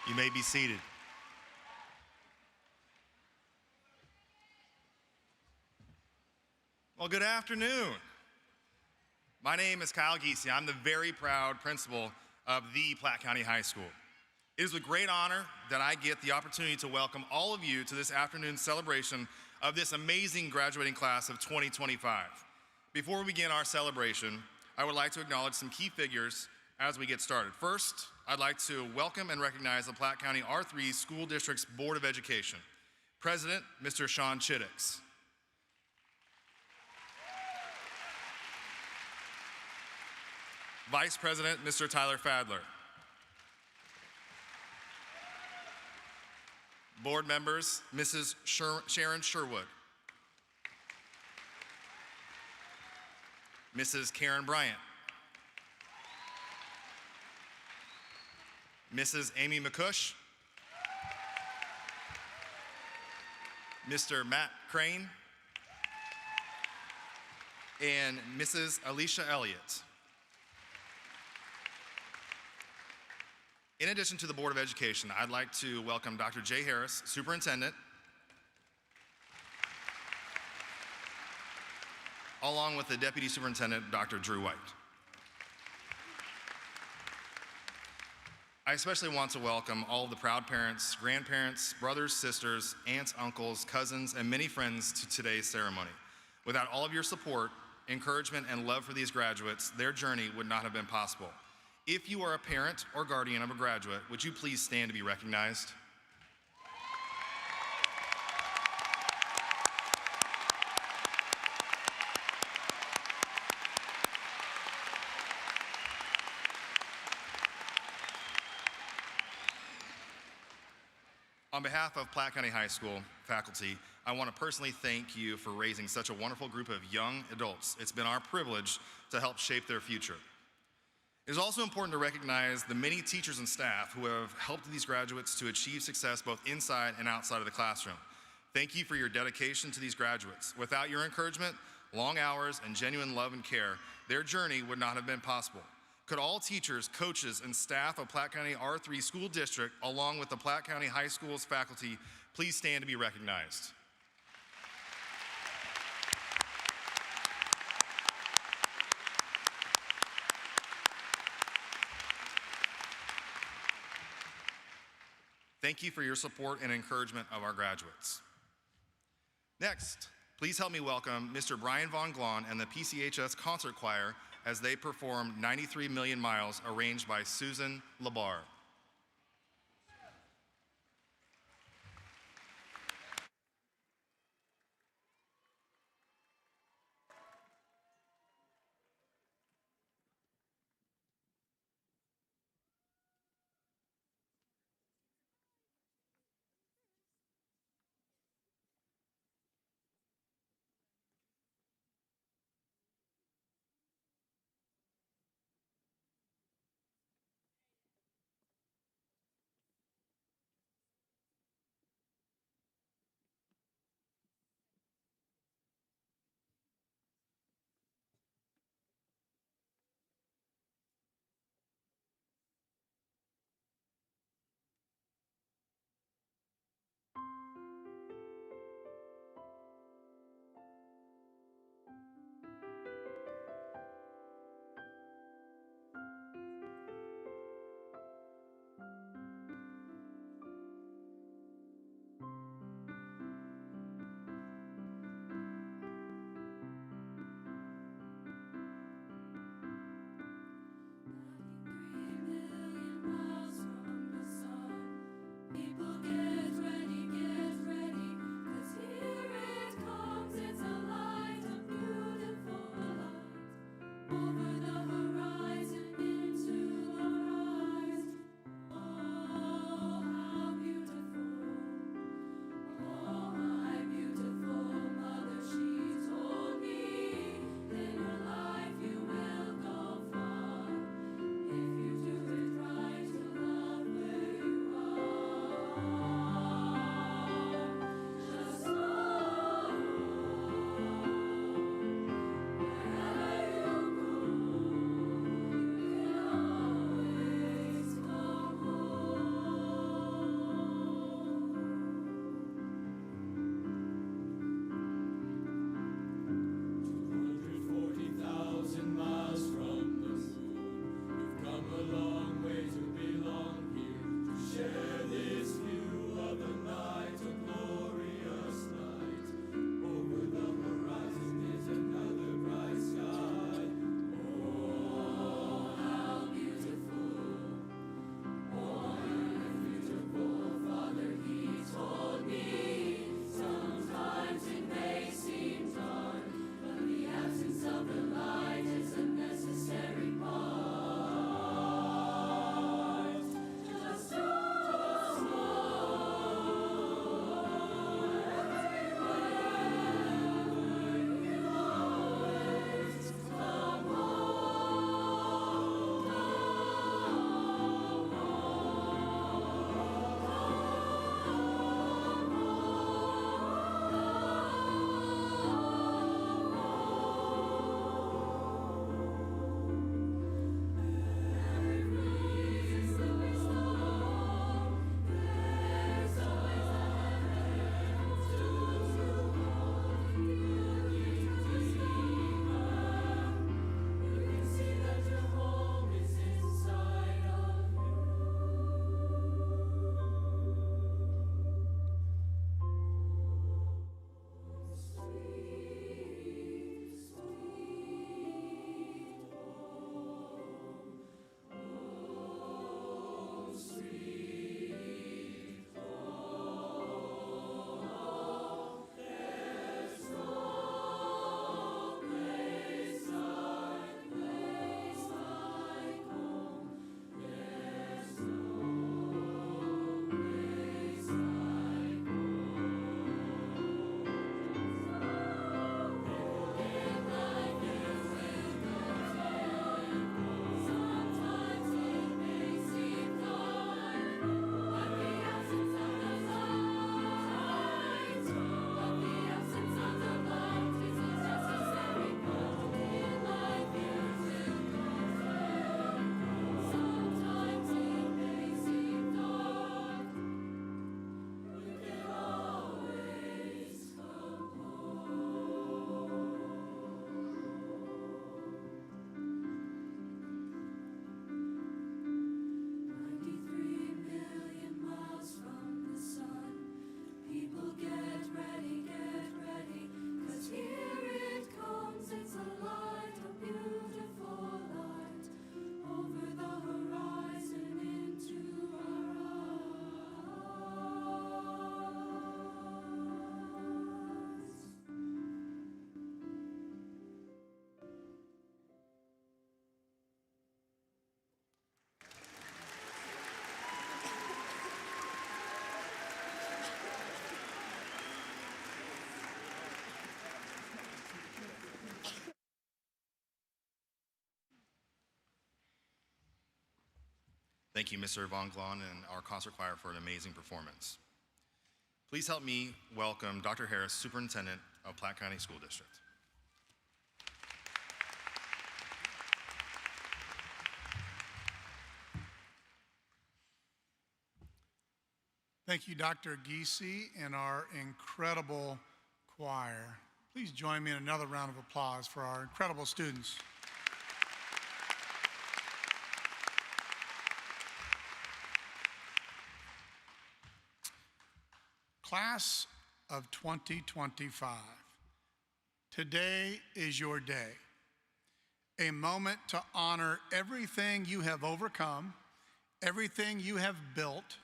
You may be seated. Well, good afternoon. My name is Kyle Giese. I'm the very proud principal of the Platte County High School. It is with great honor that I get the opportunity to welcome all of you to this afternoon's celebration of this amazing graduating class of 2025. Before we begin our celebration, I would like to acknowledge some key figures as we get started. First, I'd like to welcome and recognize the Platte County R3 School District's Board of Education. President, Mr. Sean Chiddix. Vice President, Mr. Tyler Fadler. Board members, Mrs. Sharon Sherwood. Mrs. Karen Bryant. Mrs. Amy McCush. Mr. Matt Crane. And Mrs. Alicia Elliott. In addition to the Board of Education, I'd like to welcome Dr. Jay Harris, Superintendent, along with the Deputy Superintendent, Dr. Drew White. I especially want to welcome all of the proud parents, grandparents, brothers, sisters, aunts, uncles, cousins, and many friends to today's ceremony. Without all of your support, encouragement, and love for these graduates, their journey would not have been possible. If you are a parent or guardian of a graduate, would you please stand to be recognized? On behalf of Platte County High School faculty, I want to personally thank you for raising such a wonderful group of young adults. It's been our privilege to help shape their future. It is also important to recognize the many teachers and staff who have helped these graduates to achieve success both inside and outside of the classroom. Thank you for your dedication to these graduates. Without your encouragement, long hours, and genuine love and care, their journey would not have been possible. Could all teachers, coaches, and staff of Platte County R3 School District, along with the Platte County High School's faculty, please stand to be recognized? Thank you for your support and encouragement of our graduates. Next, please help me welcome Mr. Brian Von Glon and the PCHS Concert Choir as they perform 93 Million Miles, arranged by Susan Labar. Thank you, Mr. Von Glon and our concert choir for an amazing performance. Please help me welcome Dr. Harris, Superintendent of Platte County School District. Thank you, Dr. Giese and our incredible choir. Please join me in another round of applause for our incredible students. Class of 2025, today is your day, a moment to honor everything you have overcome, everything you have built,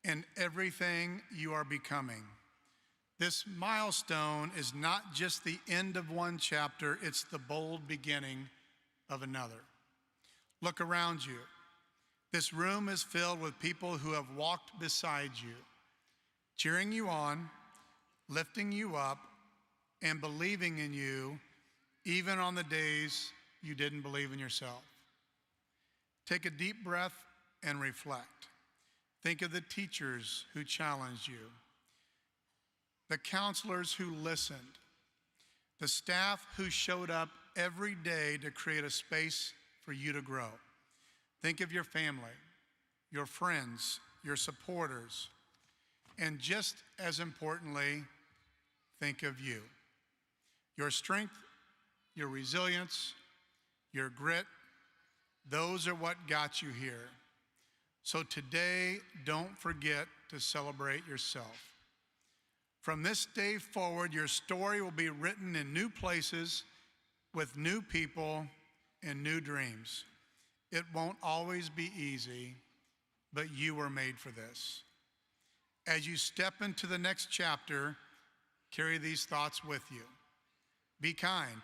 and everything you are becoming. This milestone is not just the end of one chapter, it's the bold beginning of another. Look around you. This room is filled with people who have walked beside you, cheering you on, lifting you up, and believing in you, even on the days you didn't believe in yourself. Take a deep breath and reflect. Think of the teachers who challenged you, the counselors who listened, the staff who showed up every day to create a space for you to grow. Think of your family, your friends, your supporters, and just as importantly, think of you. Your strength, your resilience, your grit, those are what got you here. So today, don't forget to celebrate yourself. From this day forward, your story will be written in new places with new people and new dreams. It won't always be easy, but you were made for this. As you step into the next chapter, carry these thoughts with you. Be kind.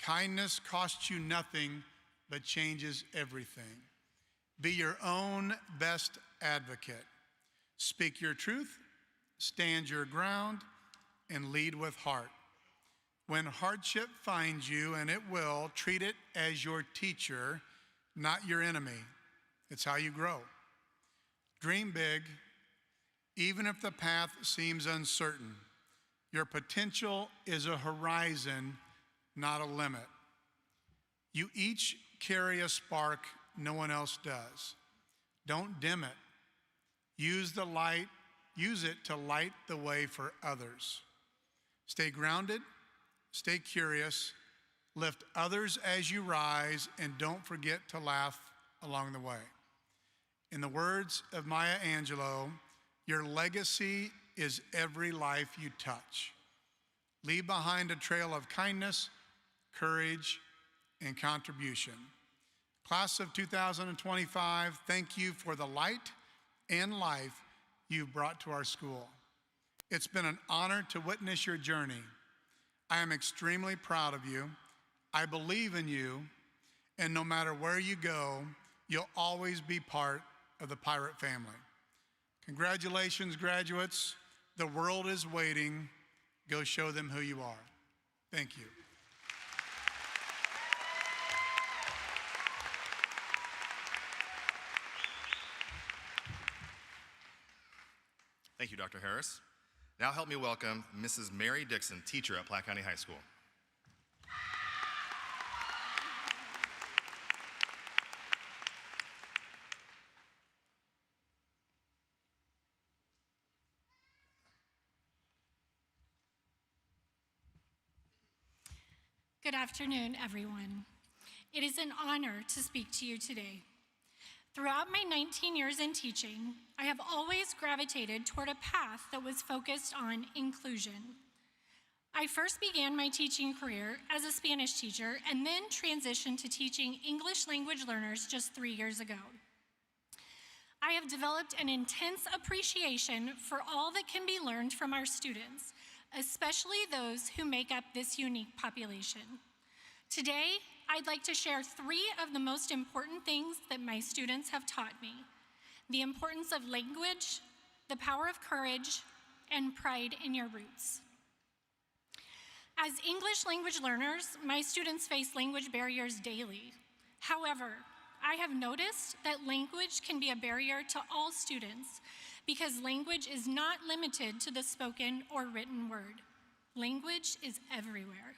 Kindness costs you nothing, but changes everything. Be your own best advocate. Speak your truth, stand your ground, and lead with heart. When hardship finds you, and it will, treat it as your teacher, not your enemy. It's how you grow. Dream big, even if the path seems uncertain. Your potential is a horizon, not a limit. You each carry a spark no one else does. Don't dim it. Use it to light the way for others. Stay grounded, stay curious, lift others as you rise, and don't forget to laugh along the way. In the words of Maya Angelou, your legacy is every life you touch. Leave behind a trail of kindness, courage, and contribution. Class of 2025, thank you for the light and life you've brought to our school. It's been an honor to witness your journey. I am extremely proud of you. I believe in you, and no matter where you go, you'll always be part of the Pirate family. Congratulations, graduates. The world is waiting. Go show them who you are. Thank you. Thank you, Dr. Harris. Now help me welcome Mrs. Mary Dixon, teacher at Platte County High School. Good afternoon, everyone. It is an honor to speak to you today. Throughout my 19 years in teaching, I have always gravitated toward a path that was focused on inclusion. I first began my teaching career as a Spanish teacher and then transitioned to teaching English language learners just 3 years ago. I have developed an intense appreciation for all that can be learned from our students, especially those who make up this unique population. Today, I'd like to share 3 of the most important things that my students have taught me: the importance of language, the power of courage, and pride in your roots. As English language learners, my students face language barriers daily. However, I have noticed that language can be a barrier to all students because language is not limited to the spoken or written word. Language is everywhere.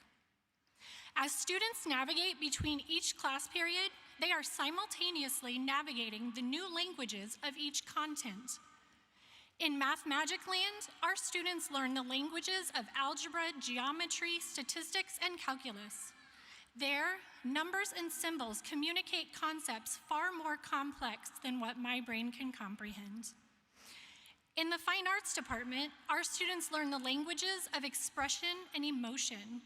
As students navigate between each class period, they are simultaneously navigating the new languages of each content. In Math Magic Land, our students learn the languages of algebra, geometry, statistics, and calculus. There, numbers and symbols communicate concepts far more complex than what my brain can comprehend. In the Fine Arts department, our students learn the languages of expression and emotion.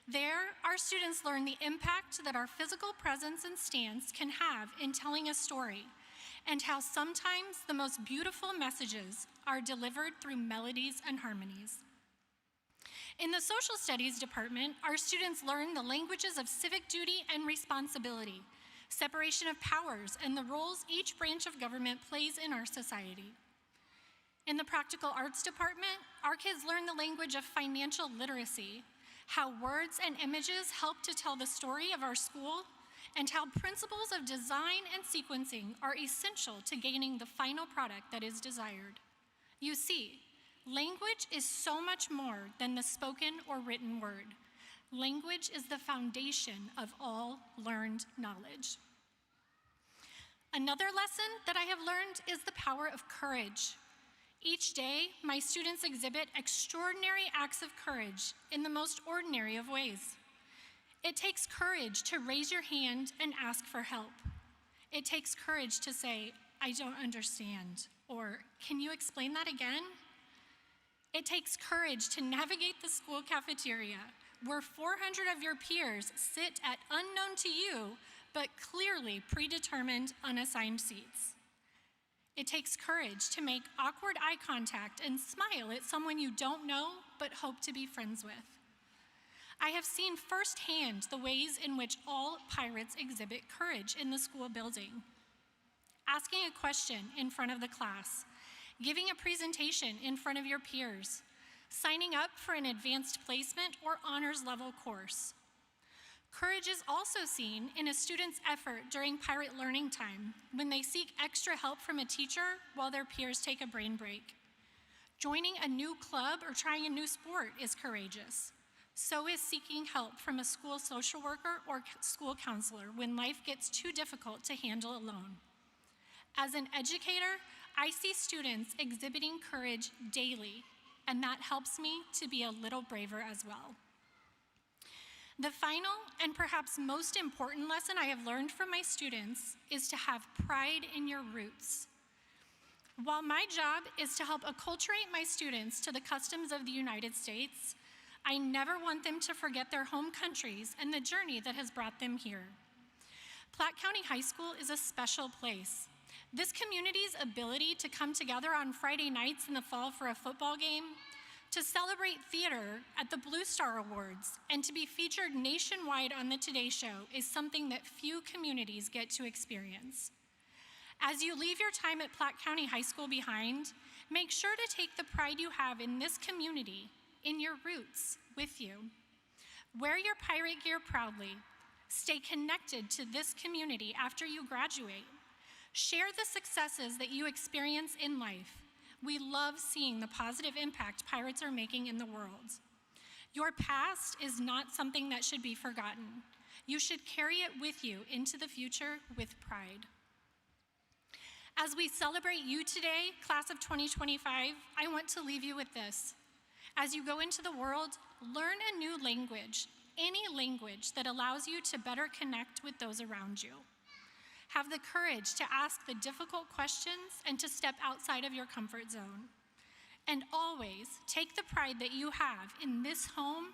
There, our students learn the impact that our physical presence and stance can have in telling a story, and how sometimes the most beautiful messages are delivered through melodies and harmonies. In the Social Studies department, our students learn the languages of civic duty and responsibility, separation of powers, and the roles each branch of government plays in our society. In the Practical Arts department, our kids learn the language of financial literacy, how words and images help to tell the story of our school, and how principles of design and sequencing are essential to gaining the final product that is desired. You see, language is so much more than the spoken or written word. Language is the foundation of all learned knowledge. Another lesson that I have learned is the power of courage. Each day, my students exhibit extraordinary acts of courage in the most ordinary of ways. It takes courage to raise your hand and ask for help. It takes courage to say, "I don't understand," or "Can you explain that again?" It takes courage to navigate the school cafeteria, where 400 of your peers sit at unknown to you, but clearly predetermined unassigned seats. It takes courage to make awkward eye contact and smile at someone you don't know but hope to be friends with. I have seen firsthand the ways in which all pirates exhibit courage in the school building. Asking a question in front of the class, giving a presentation in front of your peers, signing up for an advanced placement or honors level course. Courage is also seen in a student's effort during pirate learning time when they seek extra help from a teacher while their peers take a brain break. Joining a new club or trying a new sport is courageous. So is seeking help from a school social worker or school counselor when life gets too difficult to handle alone. As an educator, I see students exhibiting courage daily, and that helps me to be a little braver as well. The final and perhaps most important lesson I have learned from my students is to have pride in your roots. While my job is to help acculturate my students to the customs of the United States, I never want them to forget their home countries and the journey that has brought them here. Platte County High School is a special place. This community's ability to come together on Friday nights in the fall for a football game, to celebrate theater at the Blue Star Awards, and to be featured nationwide on the Today Show is something that few communities get to experience. As you leave your time at Platte County High School behind, make sure to take the pride you have in this community, in your roots, with you. Wear your pirate gear proudly. Stay connected to this community after you graduate. Share the successes that you experience in life. We love seeing the positive impact pirates are making in the world. Your past is not something that should be forgotten. You should carry it with you into the future with pride. As we celebrate you today, class of 2025, I want to leave you with this. As you go into the world, learn a new language, any language that allows you to better connect with those around you. Have the courage to ask the difficult questions and to step outside of your comfort zone. And always take the pride that you have in this home,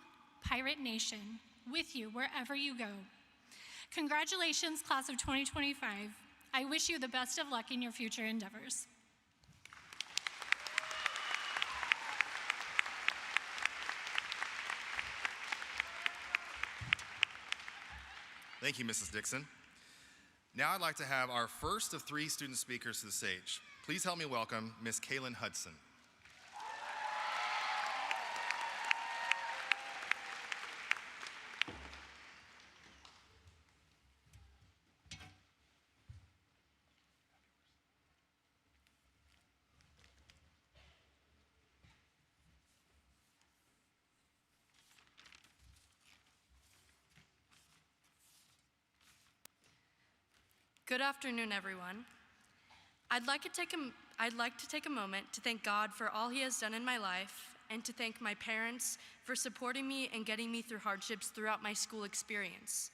Pirate Nation, with you wherever you go. Congratulations, class of 2025. I wish you the best of luck in your future endeavors. Thank you, Mrs. Dixon. Now I'd like to have our first of 3 student speakers to the stage. Please help me welcome Ms. Kaylin Hudson. Good afternoon, everyone. I'd like to take a moment to thank God for all He has done in my life and to thank my parents for supporting me and getting me through hardships throughout my school experience.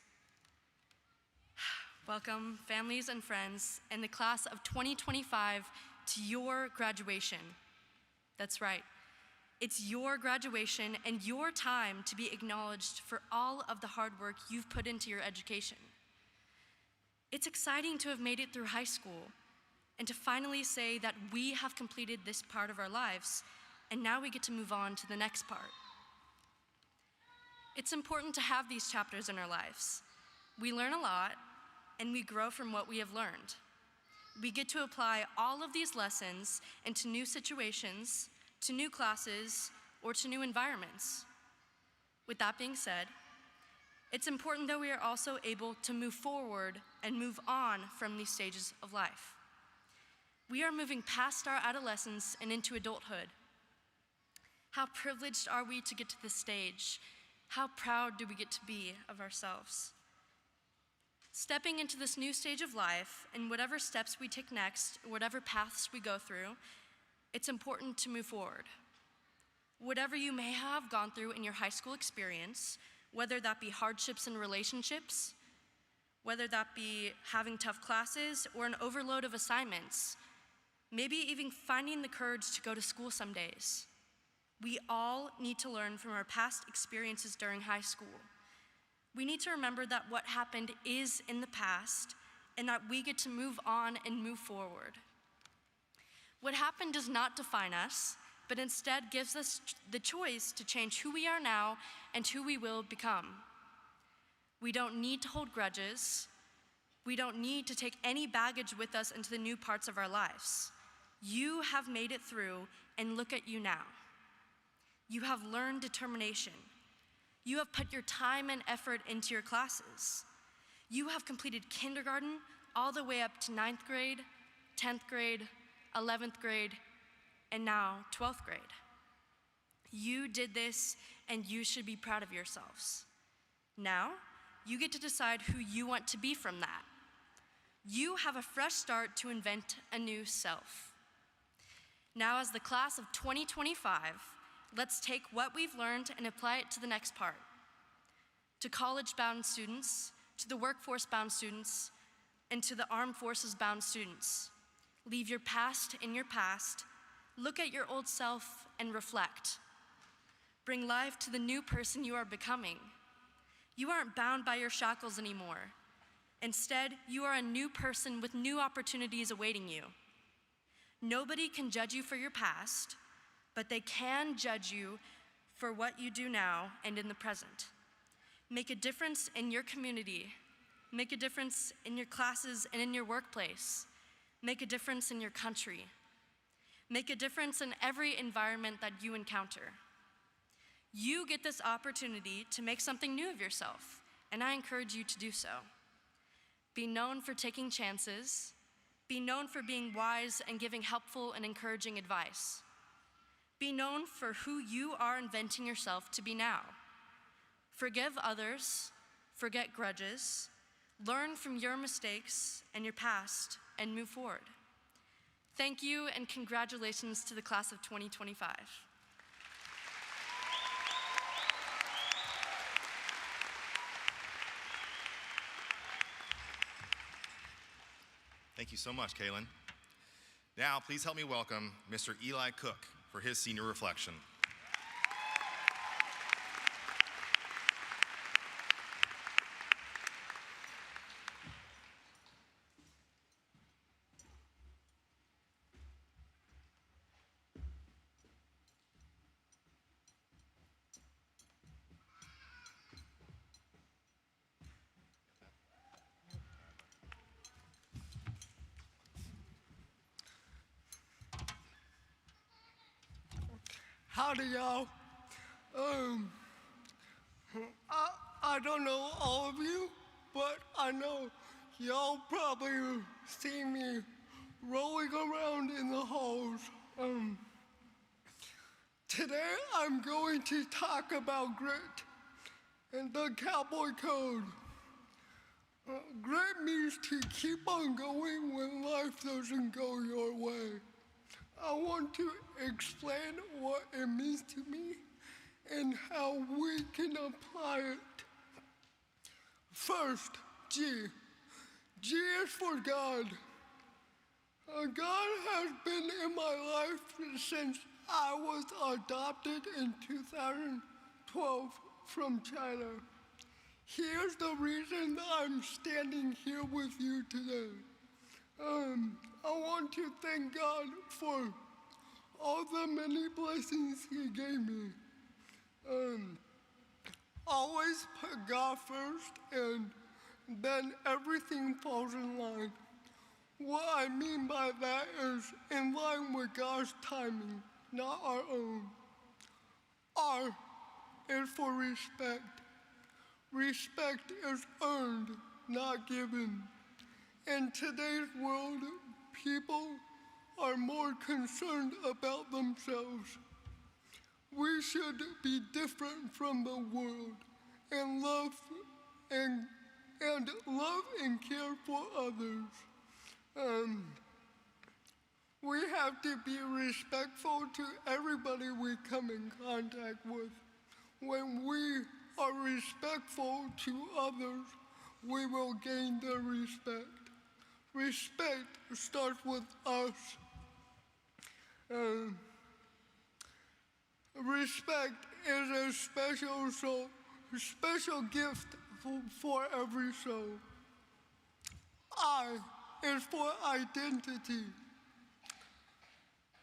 Welcome, families and friends, and the class of 2025 to your graduation. That's right. It's your graduation and your time to be acknowledged for all of the hard work you've put into your education. It's exciting to have made it through high school and to finally say that we have completed this part of our lives and now we get to move on to the next part. It's important to have these chapters in our lives. We learn a lot and we grow from what we have learned. We get to apply all of these lessons into new situations, to new classes, or to new environments. With that being said, it's important that we are also able to move forward and move on from these stages of life. We are moving past our adolescence and into adulthood. How privileged are we to get to this stage? How proud do we get to be of ourselves? Stepping into this new stage of life, and whatever steps we take next, whatever paths we go through, it's important to move forward. Whatever you may have gone through in your high school experience, whether that be hardships in relationships, whether that be having tough classes or an overload of assignments, maybe even finding the courage to go to school some days. We all need to learn from our past experiences during high school. We need to remember that what happened is in the past and that we get to move on and move forward. What happened does not define us, but instead gives us the choice to change who we are now and who we will become. We don't need to hold grudges. We don't need to take any baggage with us into the new parts of our lives. You have made it through, and look at you now. You have learned determination. You have put your time and effort into your classes. You have completed kindergarten all the way up to 9th grade, 10th grade, 11th grade, and now 12th grade. You did this, and you should be proud of yourselves. Now, you get to decide who you want to be from that. You have a fresh start to invent a new self. Now, as the class of 2025, let's take what we've learned and apply it to the next part. To college-bound students, to the workforce-bound students, and to the armed forces-bound students. Leave your past in your past, look at your old self and reflect. Bring life to the new person you are becoming. You aren't bound by your shackles anymore. Instead, you are a new person with new opportunities awaiting you. Nobody can judge you for your past, but they can judge you for what you do now and in the present. Make a difference in your community. Make a difference in your classes and in your workplace. Make a difference in your country. Make a difference in every environment that you encounter. You get this opportunity to make something new of yourself, and I encourage you to do so. Be known for taking chances. Be known for being wise and giving helpful and encouraging advice. Be known for who you are inventing yourself to be now. Forgive others, forget grudges, learn from your mistakes and your past, and move forward. Thank you, and congratulations to the class of 2025. Thank you so much, Kaylin. Now, please help me welcome Mr. Eli Cook for his senior reflection. Howdy, y'all. I don't know all of you, but I know y'all probably seen me rolling around in the halls. Today I'm going to talk about grit and the cowboy code. Grit means to keep on going when life doesn't go your way. I want to explain what it means to me and how we can apply it. First, G. G is for God. God has been in my life since I was adopted in 2012 from China. Here's the reason that I'm standing here with you today. I want to thank God for all the many blessings He gave me. Always put God first, and then everything falls in line. What I mean by that is in line with God's timing, not our own. R is for respect. Respect is earned, not given. In today's world, people are more concerned about themselves. We should be different from the world and love and care for others. We have to be respectful to everybody we come in contact with. When we are respectful to others, we will gain their respect. Respect starts with us. Respect is a special gift for every soul. I is for identity.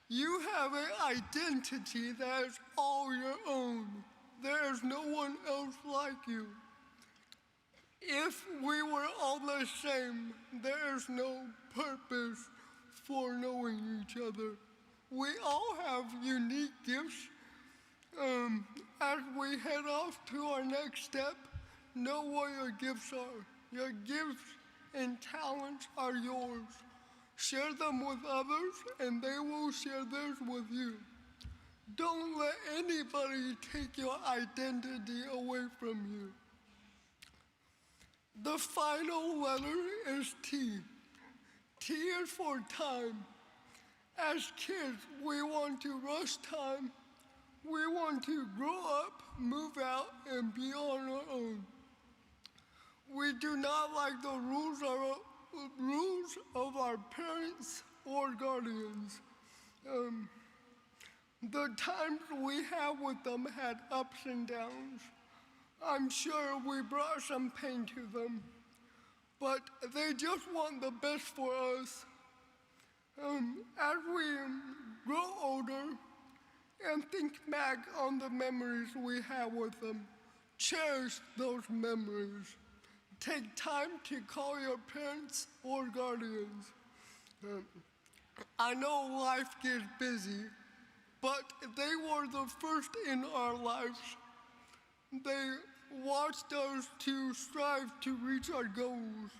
You have an identity that is all your own. There is no one else like you. If we were all the same, there is no purpose for knowing each other. We all have unique gifts. As we head off to our next step, know what your gifts are. Your gifts and talents are yours. Share them with others, and they will share theirs with you. Don't let anybody take your identity away from you. The final letter is T. T is for time. As kids, we want to rush time. We want to grow up, move out, and be on our own. We do not like the rules of our parents or guardians. The times we had with them had ups and downs. I'm sure we brought some pain to them, but they just want the best for us. As we grow older and think back on the memories we had with them, cherish those memories. Take time to call your parents or guardians. I know life gets busy, but they were the first in our lives. They watched us to strive to reach our goals.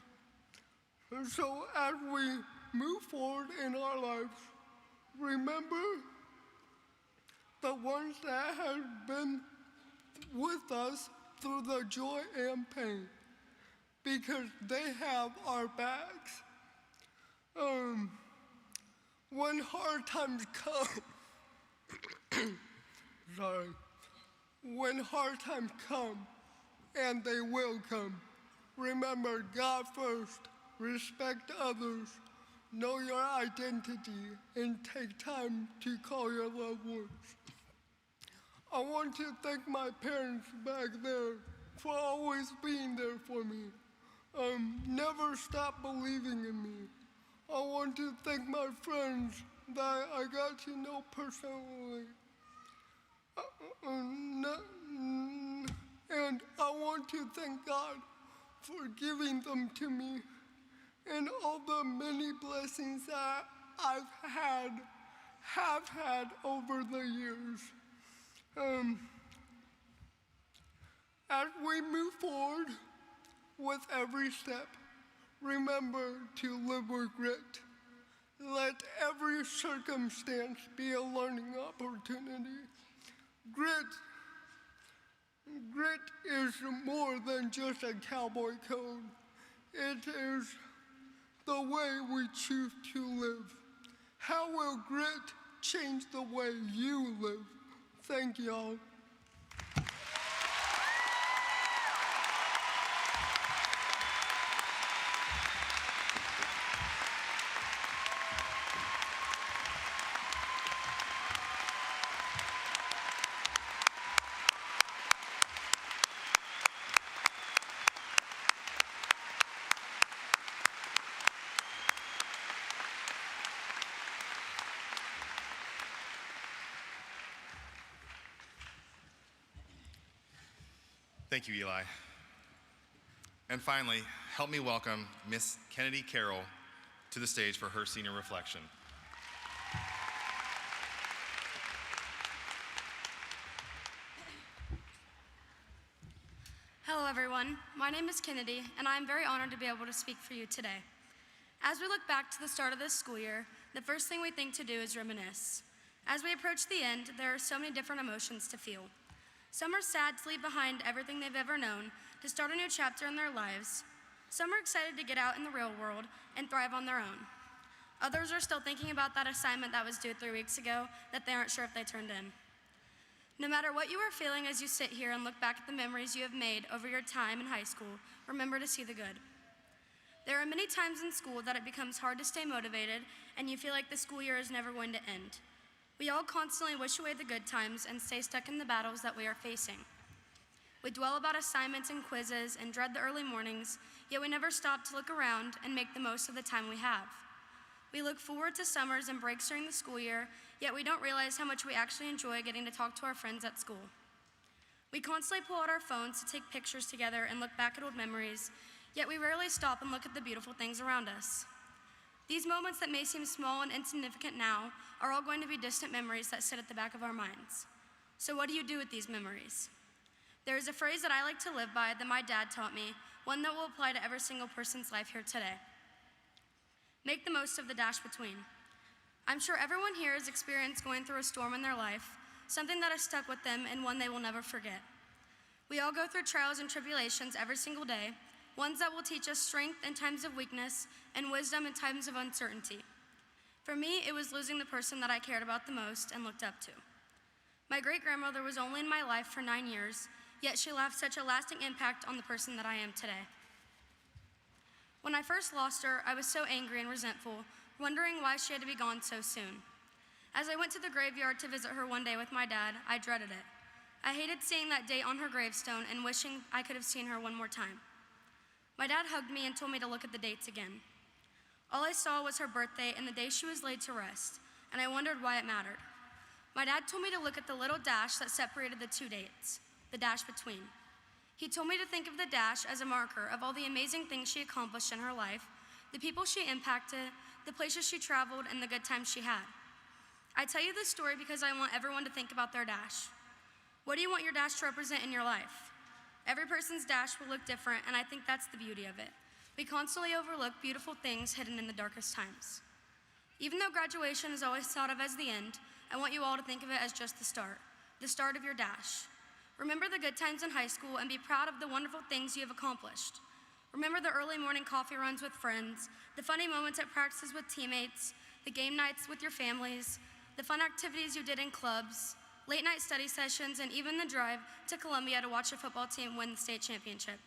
And so as we move forward in our lives, remember the ones that have been with us through the joy and pain, because they have our backs. When hard times come, when hard times come, and they will come, remember God first, respect others, know your identity, and take time to call your loved ones. I want to thank my parents back there for always being there for me. Never stop believing in me. I want to thank my friends that I got to know personally. And I want to thank God for giving them to me and all the many blessings that have had over the years. As we move forward with every step, remember to live with grit. Let every circumstance be a learning opportunity. Grit is more than just a cowboy code. It is the way we choose to live. How will grit change the way you live? Thank y'all. Thank you, Eli. And finally, help me welcome Miss Kennedy Carroll to the stage for her senior reflection. Hello, everyone. My name is Kennedy, and I am very honored to be able to speak for you today. As we look back to the start of this school year, the first thing we think to do is reminisce. As we approach the end, there are so many different emotions to feel. Some are sad to leave behind everything they've ever known, to start a new chapter in their lives. Some are excited to get out in the real world and thrive on their own. Others are still thinking about that assignment that was due 3 weeks ago that they aren't sure if they turned in. No matter what you are feeling as you sit here and look back at the memories you have made over your time in high school, remember to see the good. There are many times in school that it becomes hard to stay motivated and you feel like the school year is never going to end. We all constantly wish away the good times and stay stuck in the battles that we are facing. We dwell about assignments and quizzes and dread the early mornings, yet we never stop to look around and make the most of the time we have. We look forward to summers and breaks during the school year, yet we don't realize how much we actually enjoy getting to talk to our friends at school. We constantly pull out our phones to take pictures together and look back at old memories, yet we rarely stop and look at the beautiful things around us. These moments that may seem small and insignificant now are all going to be distant memories that sit at the back of our minds. So what do you do with these memories? There is a phrase that I like to live by that my dad taught me, one that will apply to every single person's life here today. Make the most of the dash between. I'm sure everyone here has experienced going through a storm in their life, something that has stuck with them and one they will never forget. We all go through trials and tribulations every single day, ones that will teach us strength in times of weakness and wisdom in times of uncertainty. For me, it was losing the person that I cared about the most and looked up to. My great-grandmother was only in my life for 9 years, yet she left such a lasting impact on the person that I am today. When I first lost her, I was so angry and resentful, wondering why she had to be gone so soon. As I went to the graveyard to visit her one day with my dad, I dreaded it. I hated seeing that date on her gravestone and wishing I could have seen her one more time. My dad hugged me and told me to look at the dates again. All I saw was her birthday and the day she was laid to rest, and I wondered why it mattered. My dad told me to look at the little dash that separated the two dates, the dash between. He told me to think of the dash as a marker of all the amazing things she accomplished in her life, the people she impacted, the places she traveled, and the good times she had. I tell you this story because I want everyone to think about their dash. What do you want your dash to represent in your life? Every person's dash will look different, and I think that's the beauty of it. We constantly overlook beautiful things hidden in the darkest times. Even though graduation is always thought of as the end, I want you all to think of it as just the start of your dash. Remember the good times in high school and be proud of the wonderful things you have accomplished. Remember the early morning coffee runs with friends, the funny moments at practices with teammates, the game nights with your families, the fun activities you did in clubs, late night study sessions, and even the drive to Columbia to watch your football team win the state championship.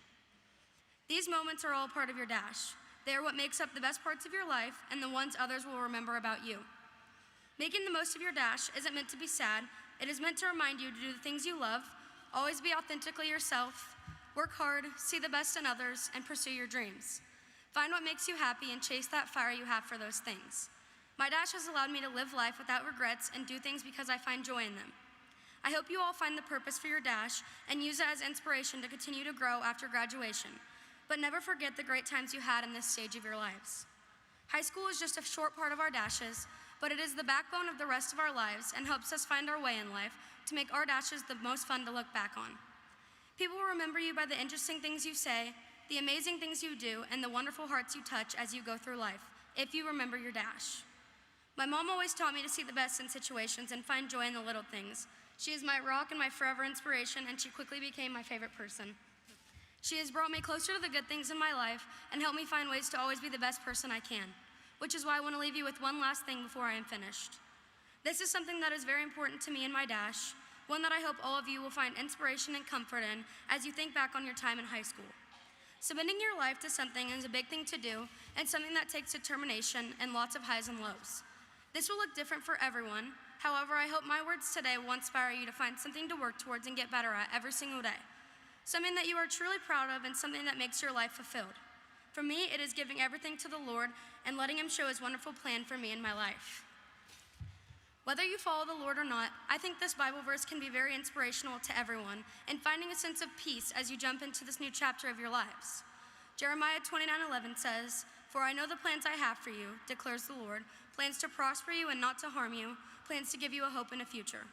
These moments are all part of your dash. They are what makes up the best parts of your life and the ones others will remember about you. Making the most of your dash isn't meant to be sad. It is meant to remind you to do the things you love, always be authentically yourself, work hard, see the best in others, and pursue your dreams. Find what makes you happy and chase that fire you have for those things. My dash has allowed me to live life without regrets and do things because I find joy in them. I hope you all find the purpose for your dash and use it as inspiration to continue to grow after graduation. But never forget the great times you had in this stage of your lives. High school is just a short part of our dashes, but it is the backbone of the rest of our lives and helps us find our way in life to make our dashes the most fun to look back on. People will remember you by the interesting things you say, the amazing things you do, and the wonderful hearts you touch as you go through life, if you remember your dash. My mom always taught me to see the best in situations and find joy in the little things. She is my rock and my forever inspiration, and she quickly became my favorite person. She has brought me closer to the good things in my life and helped me find ways to always be the best person I can, which is why I want to leave you with one last thing before I am finished. This is something that is very important to me in my dash, one that I hope all of you will find inspiration and comfort in as you think back on your time in high school. Submitting your life to something is a big thing to do and something that takes determination and lots of highs and lows. This will look different for everyone. However, I hope my words today will inspire you to find something to work towards and get better at every single day. Something that you are truly proud of and something that makes your life fulfilled. For me, it is giving everything to the Lord and letting Him show His wonderful plan for me in my life. Whether you follow the Lord or not, I think this Bible verse can be very inspirational to everyone and finding a sense of peace as you jump into this new chapter of your lives. Jeremiah 29:11 says, "For I know the plans I have for you, declares the Lord, plans to prosper you and not to harm you, plans to give you a hope and a future."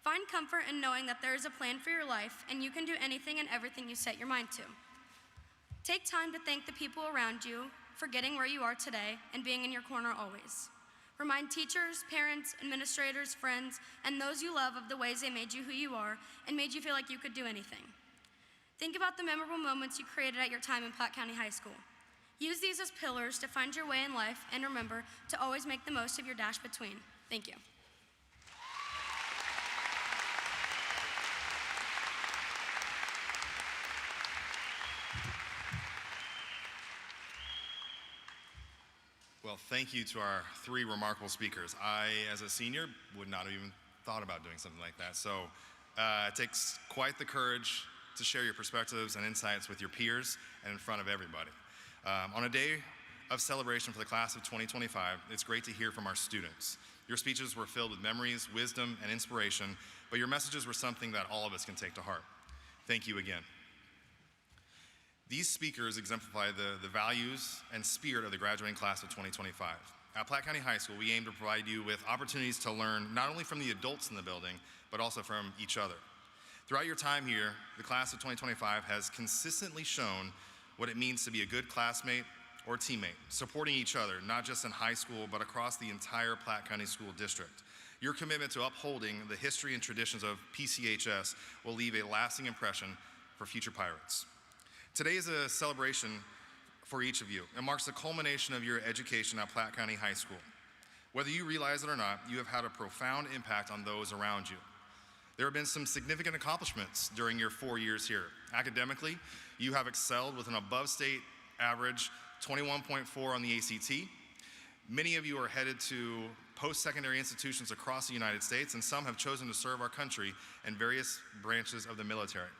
Find comfort in knowing that there is a plan for your life and you can do anything and everything you set your mind to. Take time to thank the people around you for getting where you are today and being in your corner always. Remind teachers, parents, administrators, friends, and those you love of the ways they made you who you are and made you feel like you could do anything. Think about the memorable moments you created at your time in Platte County High School. Use these as pillars to find your way in life and remember to always make the most of your dash between. Thank you. Well, thank you to our three remarkable speakers. I, as a senior, would not have even thought about doing something like that. So it takes quite the courage to share your perspectives and insights with your peers and in front of everybody. On a day of celebration for the class of 2025, it's great to hear from our students. Your speeches were filled with memories, wisdom, and inspiration, but your messages were something that all of us can take to heart. Thank you again. These speakers exemplify the values and spirit of the graduating class of 2025. At Platte County High School, we aim to provide you with opportunities to learn not only from the adults in the building, but also from each other. Throughout your time here, the class of 2025 has consistently shown what it means to be a good classmate or teammate, supporting each other, not just in high school, but across the entire Platte County School District. Your commitment to upholding the history and traditions of PCHS will leave a lasting impression for future pirates. Today is a celebration for each of you. It marks the culmination of your education at Platte County High School. Whether you realize it or not, you have had a profound impact on those around you. There have been some significant accomplishments during your 4 years here. Academically, you have excelled with an above state average 21.4 on the ACT. Many of you are headed to post-secondary institutions across the United States, and some have chosen to serve our country in various branches of the military.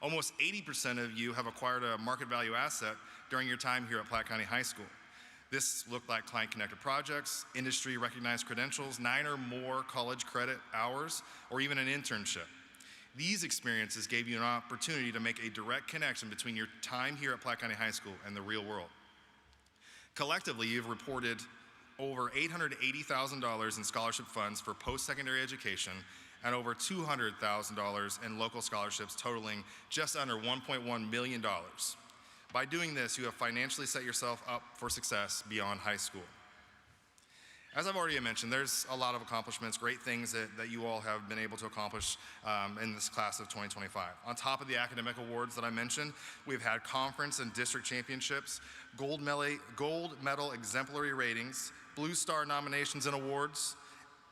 Almost 80% of you have acquired a market value asset during your time here at Platte County High School. This looked like client-connected projects, industry-recognized credentials, 9 or more college credit hours, or even an internship. These experiences gave you an opportunity to make a direct connection between your time here at Platte County High School and the real world. Collectively, you've reported over $880,000 in scholarship funds for post-secondary education and over $200,000 in local scholarships totaling just under $1.1 million. By doing this, you have financially set yourself up for success beyond high school. As I've already mentioned, there's a lot of accomplishments, great things that you all have been able to accomplish in this class of 2025. On top of the academic awards that I mentioned, we've had conference and district championships, gold medal exemplary ratings, Blue Star nominations and awards,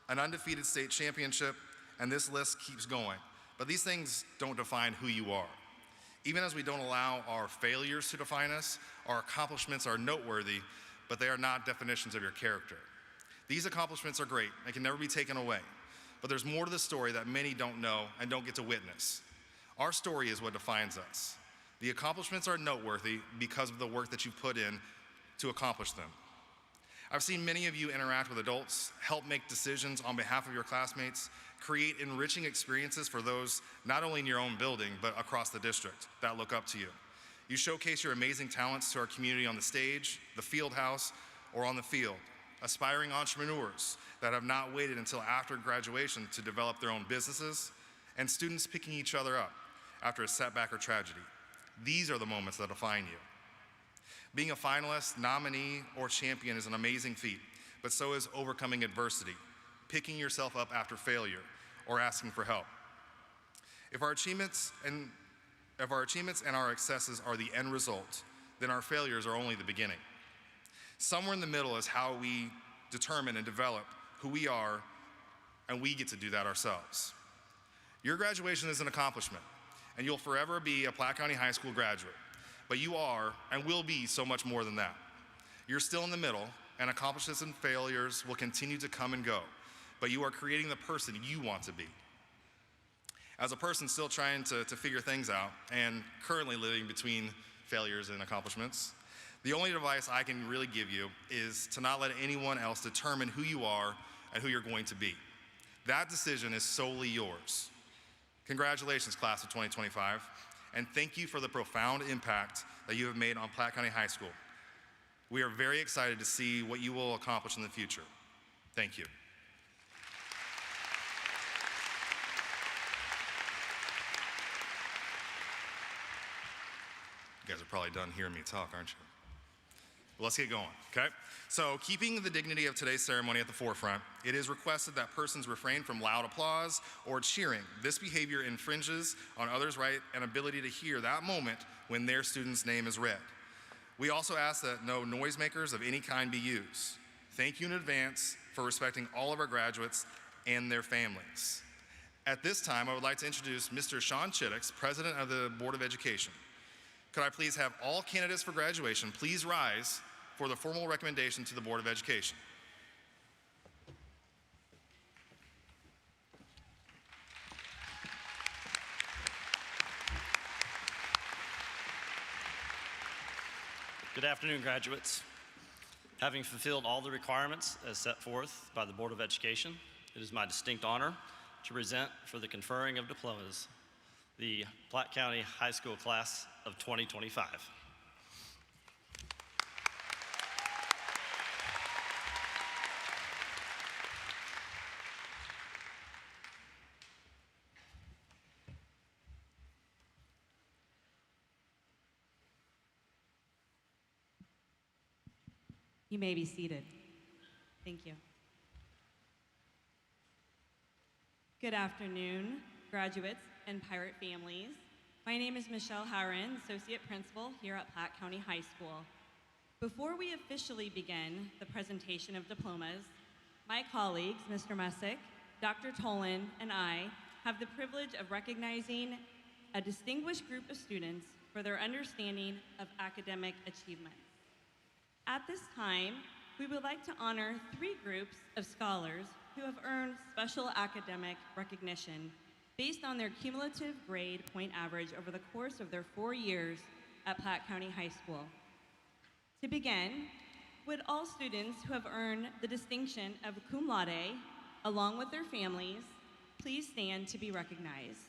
an undefeated state championship, and this list keeps going. But these things don't define who you are. Even as we don't allow our failures to define us, our accomplishments are noteworthy, but they are not definitions of your character. These accomplishments are great and can never be taken away, but there's more to the story that many don't know and don't get to witness. Our story is what defines us. The accomplishments are noteworthy because of the work that you put in to accomplish them. I've seen many of you interact with adults, help make decisions on behalf of your classmates, create enriching experiences for those not only in your own building, but across the district that look up to you. You showcase your amazing talents to our community on the stage, the field house, or on the field. Aspiring entrepreneurs that have not waited until after graduation to develop their own businesses, and students picking each other up after a setback or tragedy. These are the moments that define you. Being a finalist, nominee, or champion is an amazing feat, but so is overcoming adversity, picking yourself up after failure, or asking for help. If our achievements and If our achievements and our successes are the end result, then our failures are only the beginning. Somewhere in the middle is how we determine and develop who we are, and we get to do that ourselves. Your graduation is an accomplishment, and you'll forever be a Platte County High School graduate, but you are and will be so much more than that. You're still in the middle, and accomplishments and failures will continue to come and go, but you are creating the person you want to be. As a person still trying to figure things out and currently living between failures and accomplishments, the only advice I can really give you is to not let anyone else determine who you are and who you're going to be. That decision is solely yours. Congratulations, class of 2025, and thank you for the profound impact that you have made on Platte County High School. We are very excited to see what you will accomplish in the future. Thank you. You guys are probably done hearing me talk, aren't you? Well, let's get going, okay? So, keeping the dignity of today's ceremony at the forefront, it is requested that persons refrain from loud applause or cheering. This behavior infringes on others' right and ability to hear that moment when their student's name is read. We also ask that no noisemakers of any kind be used. Thank you in advance for respecting all of our graduates and their families. At this time, I would like to introduce Mr. Sean Chittix, President of the Board of Education. Could I please have all candidates for graduation please rise for the formal recommendation to the Board of Education. Good afternoon, graduates. Having fulfilled all the requirements as set forth by the Board of Education, it is my distinct honor to present for the conferring of diplomas the Platte County High School class of 2025. You may be seated. Thank you. Good afternoon, graduates and pirate families. My name is Michelle Howren, Associate Principal here at Platte County High School. Before we officially begin the presentation of diplomas, my colleagues, Mr. Messick, Dr. Tolan, and I have the privilege of recognizing a distinguished group of students for their understanding of academic achievements. At this time, we would like to honor 3 groups of scholars who have earned special academic recognition based on their cumulative grade point average over the course of their 4 years at Platte County High School. To begin, would all students who have earned the distinction of cum laude, along with their families, please stand to be recognized.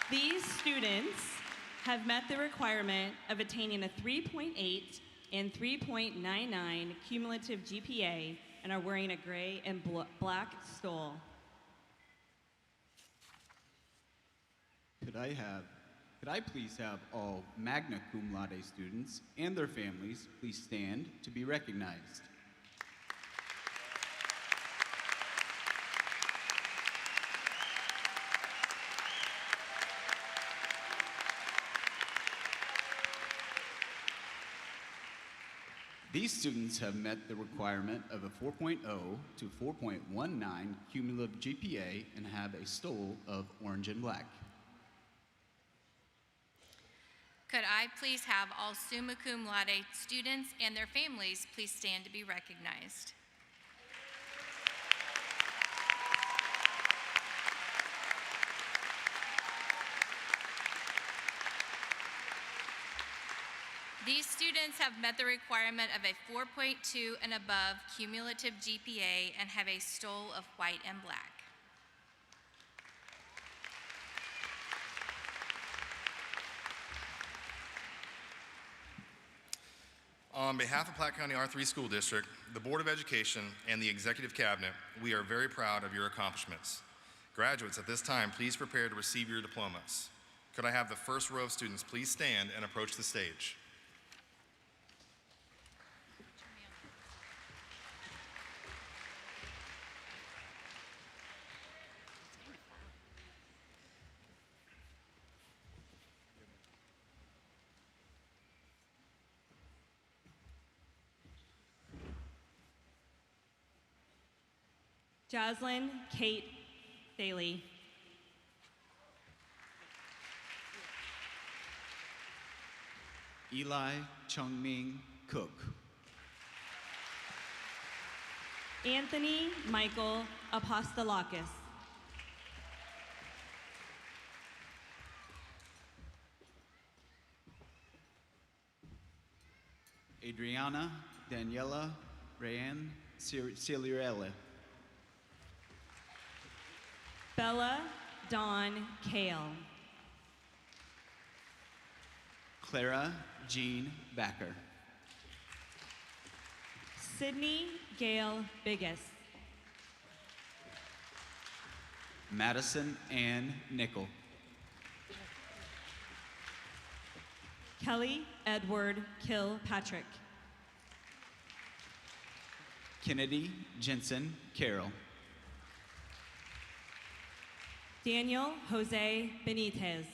These students have met the requirement of attaining a 3.8 and 3.99 cumulative GPA and are wearing a gray and black stole. Could I please have all magna cum laude students and their families please stand to be recognized? These students have met the requirement of a 4.0 to 4.19 cumulative GPA and have a stole of orange and black. Could I please have all summa cum laude students and their families please stand to be recognized? These students have met the requirement of a 4.2 and above cumulative GPA and have a stole of white and black. On behalf of Platte County R3 School District, the Board of Education, and the Executive Cabinet, we are very proud of your accomplishments. Graduates, at this time, please prepare to receive your diplomas. Could I have the first row of students please stand and approach the stage? Jaslyn Kate Daly. Eli Chungming Cook. Anthony Michael Apostolakis. Adriana Daniela Rayan Ciliarella. Bella Dawn Kale. Clara Jean Backer. Sydney Gail Biggis. Madison Ann Nickel. Kelly Edward Kilpatrick. Kennedy Jensen Carroll. Daniel Jose Benitez.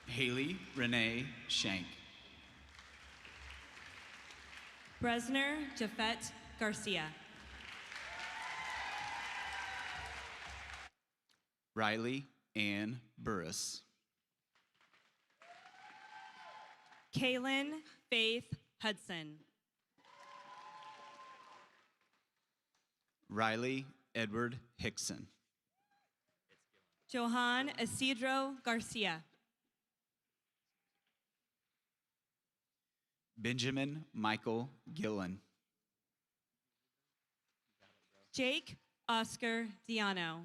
Haley Renee Shank. Bresner Jafet Garcia. Riley Ann Burris. Kaylin Faith Hudson. Riley Edward Hickson. Johan Isidro Garcia. Benjamin Michael Gillen. Jake Oscar Diano.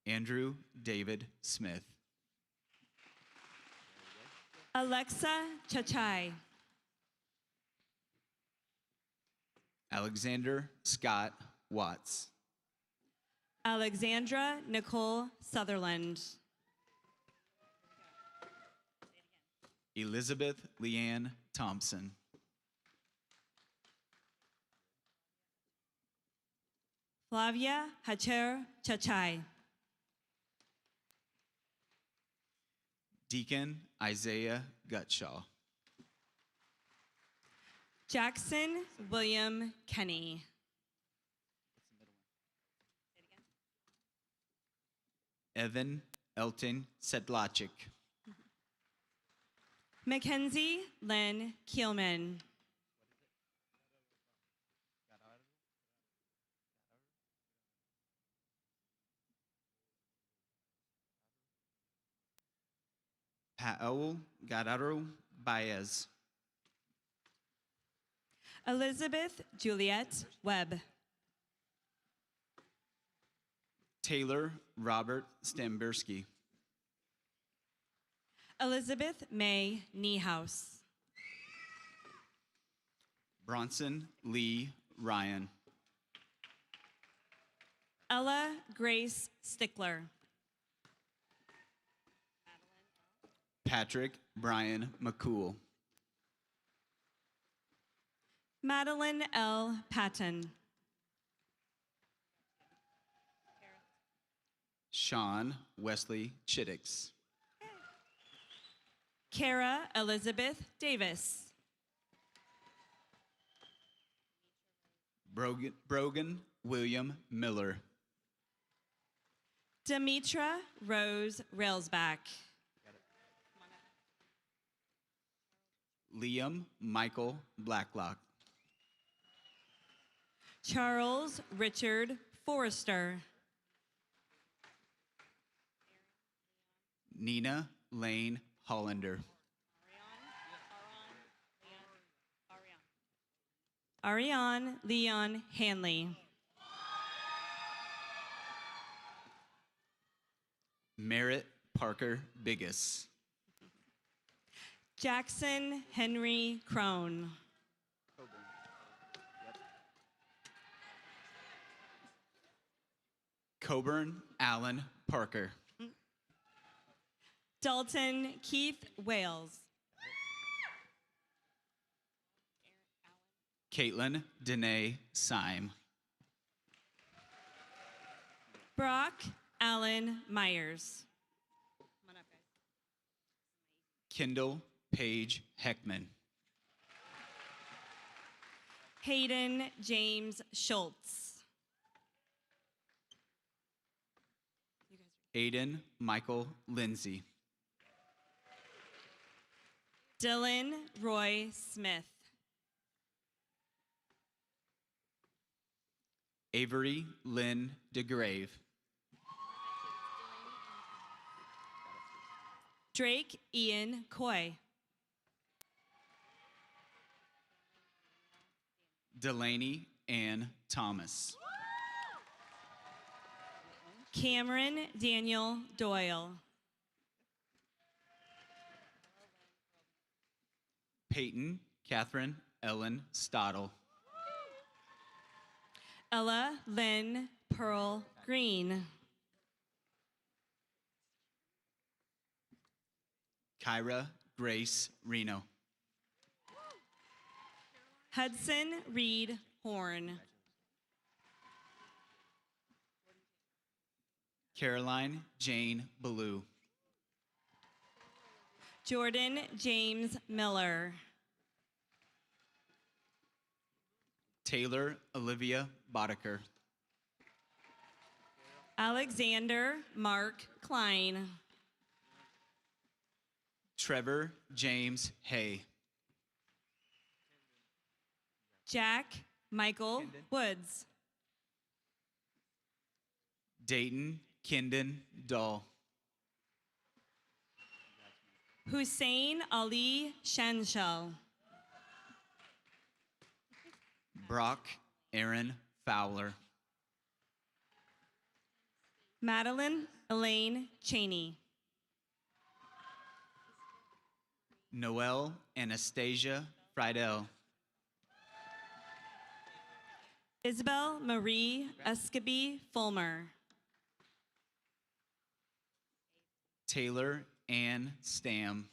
Andrew David Smith. Alexa Chachai. Alexander Scott Watts. Alexandra Nicole Sutherland. Elizabeth Leanne Thompson. Flavia Hacher Chachai. Deacon Isaiah Gutshaw. Jackson William Kenny. Evan Elton Sedlacek. Mackenzie Lynn Kielman. Paul Gadaro Baez. Elizabeth Juliet Webb. Taylor Robert Stamberski. Elizabeth May Niehaus. Bronson Lee Ryan. Ella Grace Stickler. Patrick Brian McCool. Madeline L. Patton. Sean Wesley Chiddix. Kara Elizabeth Davis. Brogan William Miller. Demetra Rose Railsback. Liam Michael Blacklock. Charles Richard Forrester. Nina Lane Hollander. Ariane Leon Hanley. Merritt Parker Biggis. Jackson Henry Crone. Coburn Allen Parker. Dalton Keith Wales. Caitlin Danae Syme. Brock Allen Myers. Kendall Page Heckman. Hayden James Schultz. Aiden Michael Lindsay. Dylan Roy Smith. Avery Lynn DeGrave. Drake Ian Coy. Delaney Ann Thomas. Cameron Daniel Doyle. Peyton Catherine Ellen Stottle. Ella Lynn Pearl Green. Kyra Grace Reno. Hudson Reed Horn. Caroline Jane Ballou. Jordan James Miller. Taylor Olivia Boddicker. Alexander Mark Klein. Trevor James Hay. Jack Michael Woods. Dayton Kindon Dahl. Hussein Ali Shanshel. Brock Aaron Fowler. Madeline Elaine Cheney. Noelle Anastasia Friedel. Isabel Marie Escaby Fulmer. Taylor Ann Stam.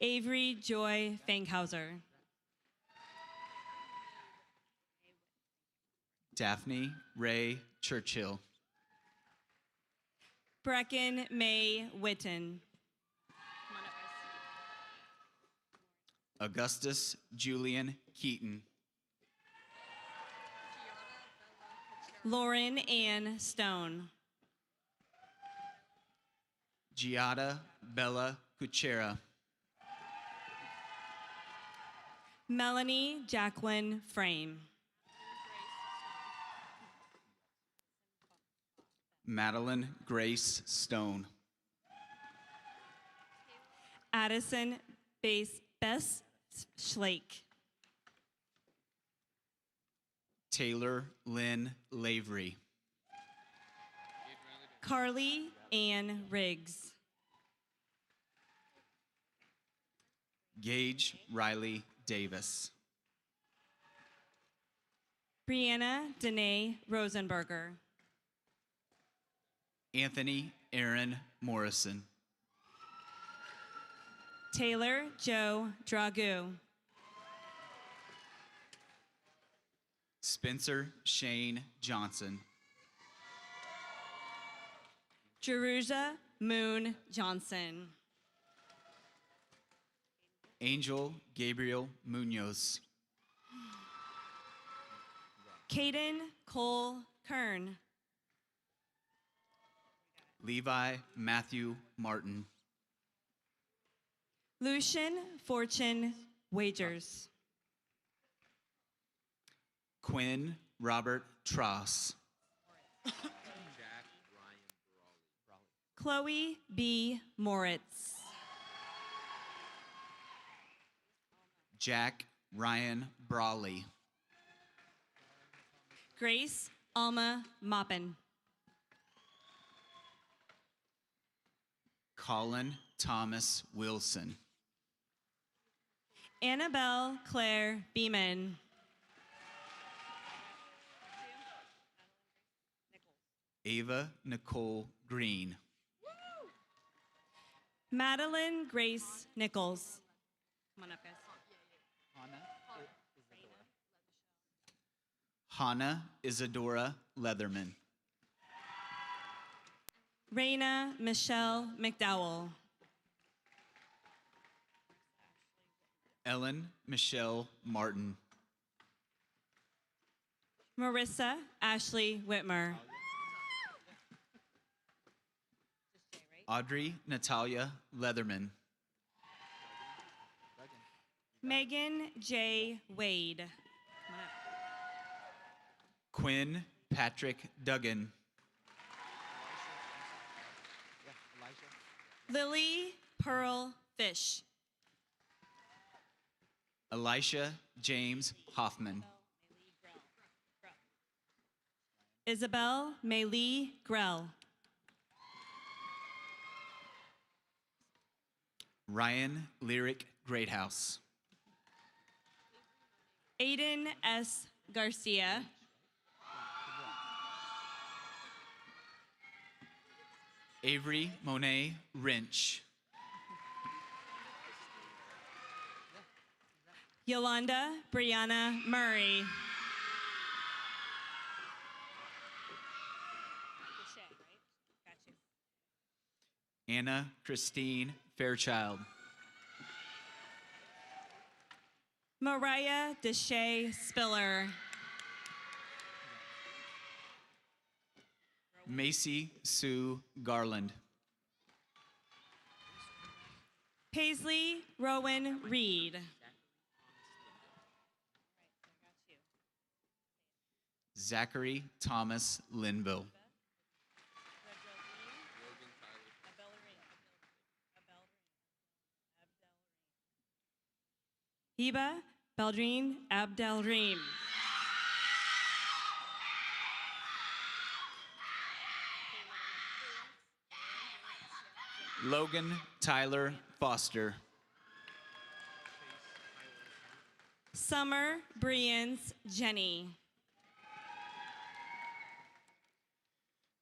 Avery Joy Fankhauser. Daphne Ray Churchill. Brecken May Witten. Augustus Julian Keaton. Lauren Ann Stone. Giada Bella Cuchera. Melanie Jacqueline Frame. Madeline Grace Stone. Addison Bess Schlake. Taylor Lynn Lavery. Carly Ann Riggs. Gage Riley Davis. Brianna Danae Rosenberger. Anthony Aaron Morrison. Taylor Joe Dragu. Spencer Shane Johnson. Jerusa Moon Johnson. Angel Gabriel Munoz. Caden Cole Kern. Levi Matthew Martin. Lucian Fortune Wagers. Quinn Robert Tross. Chloe B. Moritz. Jack Ryan Brawley. Grace Alma Maupin. Colin Thomas Wilson. Annabelle Claire Beeman. Ava Nicole Green. Madeline Grace Nichols. Come on up, guys. Hannah Isadora Leatherman. Raina Michelle McDowell. Ellen Michelle Martin. Marissa Ashley Whitmer. Audrey Natalia Leatherman. Megan J. Wade. Quinn Patrick Duggan. Lily Pearl Fish. Elisha James Hoffman. Isabel Maylee Grell. Ryan Lyric Greathouse. Aiden S. Garcia. Avery Monet Wrench. Yolanda Brianna Murray. Anna Christine Fairchild. Mariah Deshay Spiller. Macy Sue Garland. Paisley Rowan Reed. Zachary Thomas Linville. Hiba Beldreen Abdelreem. Logan Tyler Foster. Summer Brians Jenny.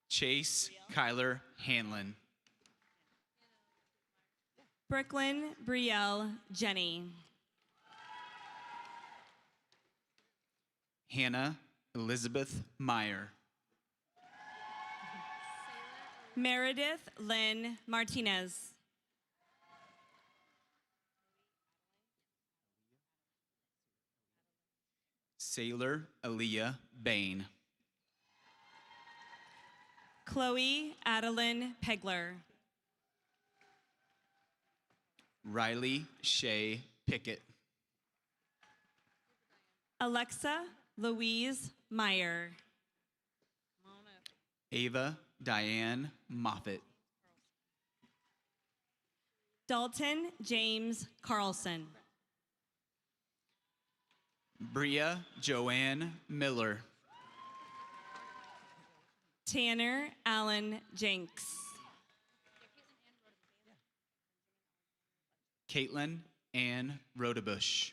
Chase Kyler Hanlon. Brooklyn Brielle Jenny. Hannah Elizabeth Meyer. Meredith Lynn Martinez. Sailor Aaliyah Bain. Chloe Adeline Pegler. Riley Shea Pickett. Alexa Louise Meyer. Ava Diane Moffett. Dalton James Carlson. Bria Joanne Miller. Tanner Allen Jenks. Caitlin Ann Rodebush.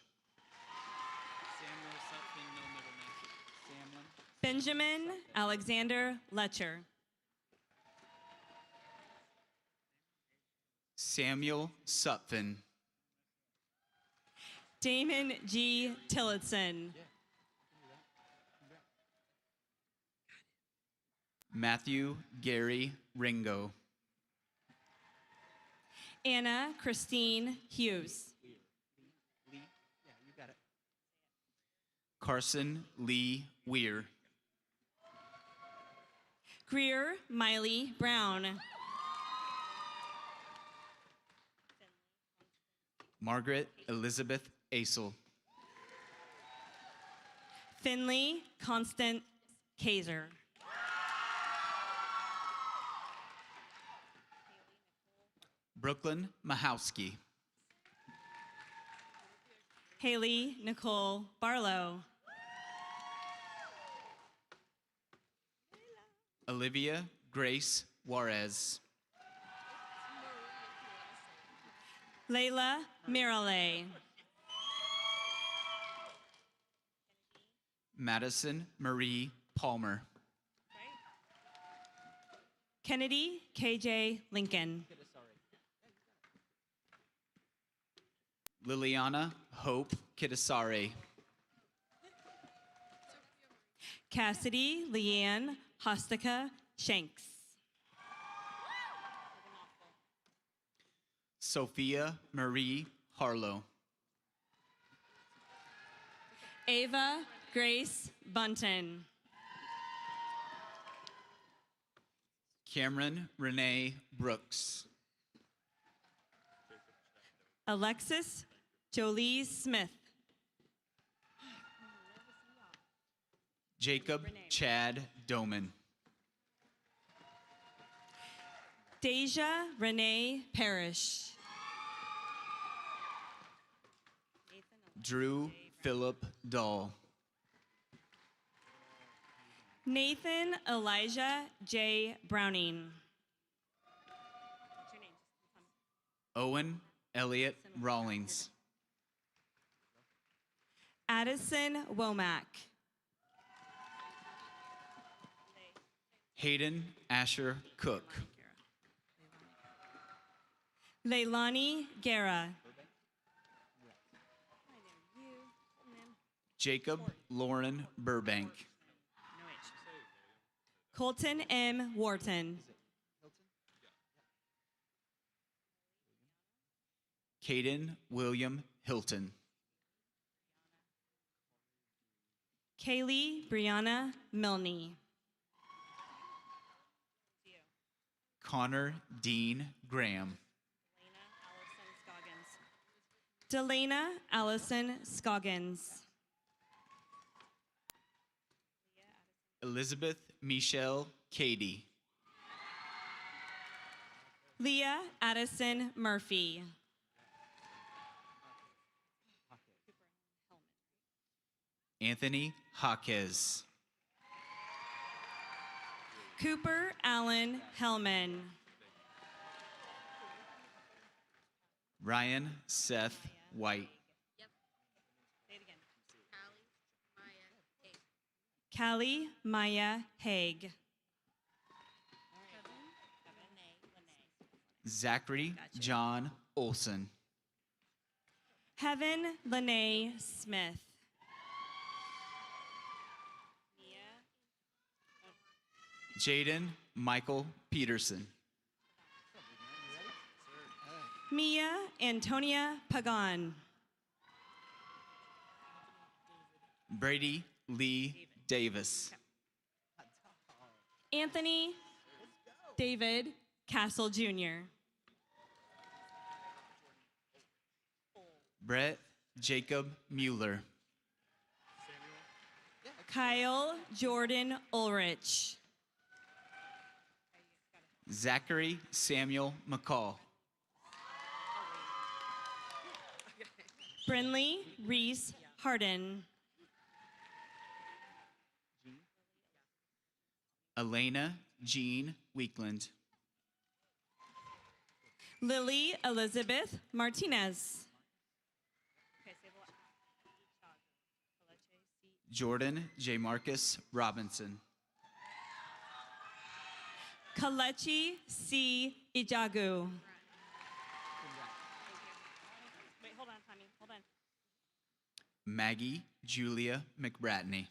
Benjamin Alexander Letcher. Samuel Sutphin. Damon G. Tillotson. Matthew Gary Ringo. Anna Christine Hughes. Carson Lee Weir. Greer Miley Brown. Margaret Elizabeth Asel. Finley Constant Kaiser. Brooklyn Mahowski. Haley Nicole Barlow. Olivia Grace Juarez. Layla Miralay. Madison Marie Palmer. Kennedy KJ Lincoln. Liliana Hope Kidasare. Cassidy Leanne Hostika Shanks. Sophia Marie Harlow. Ava Grace Bunton. Cameron Renee Brooks. Alexis Jolie Smith. Jacob Chad Doman. Deja Renee Parrish. Drew Philip Dahl. Nathan Elijah J. Browning. Owen Elliott Rawlings. Addison Womack. Hayden Asher Cook. Leilani Guerra. Jacob Lauren Burbank. Colton M. Wharton. Caden William Hilton. Kaylee Brianna Milne. Connor Dean Graham. Delana Allison Scoggins. Elizabeth Michelle Cady. Leah Addison Murphy. Anthony Jaquez. Cooper Allen Hellman. Ryan Seth White. Callie Maya Haig. Zachary John Olson. Heaven Lene Smith. Jaden Michael Peterson. Mia Antonia Pagan. Brady Lee Davis. Anthony David Castle Jr. Brett Jacob Mueller. Kyle Jordan Ulrich. Zachary Samuel McCall. Brinley Reese Harden. Elena Jean Weekland. Lily Elizabeth Martinez. Jordan J. Marcus Robinson. Kalechi C. Ijagu. Wait, hold on, Tommy, hold on. Maggie Julia McBratney.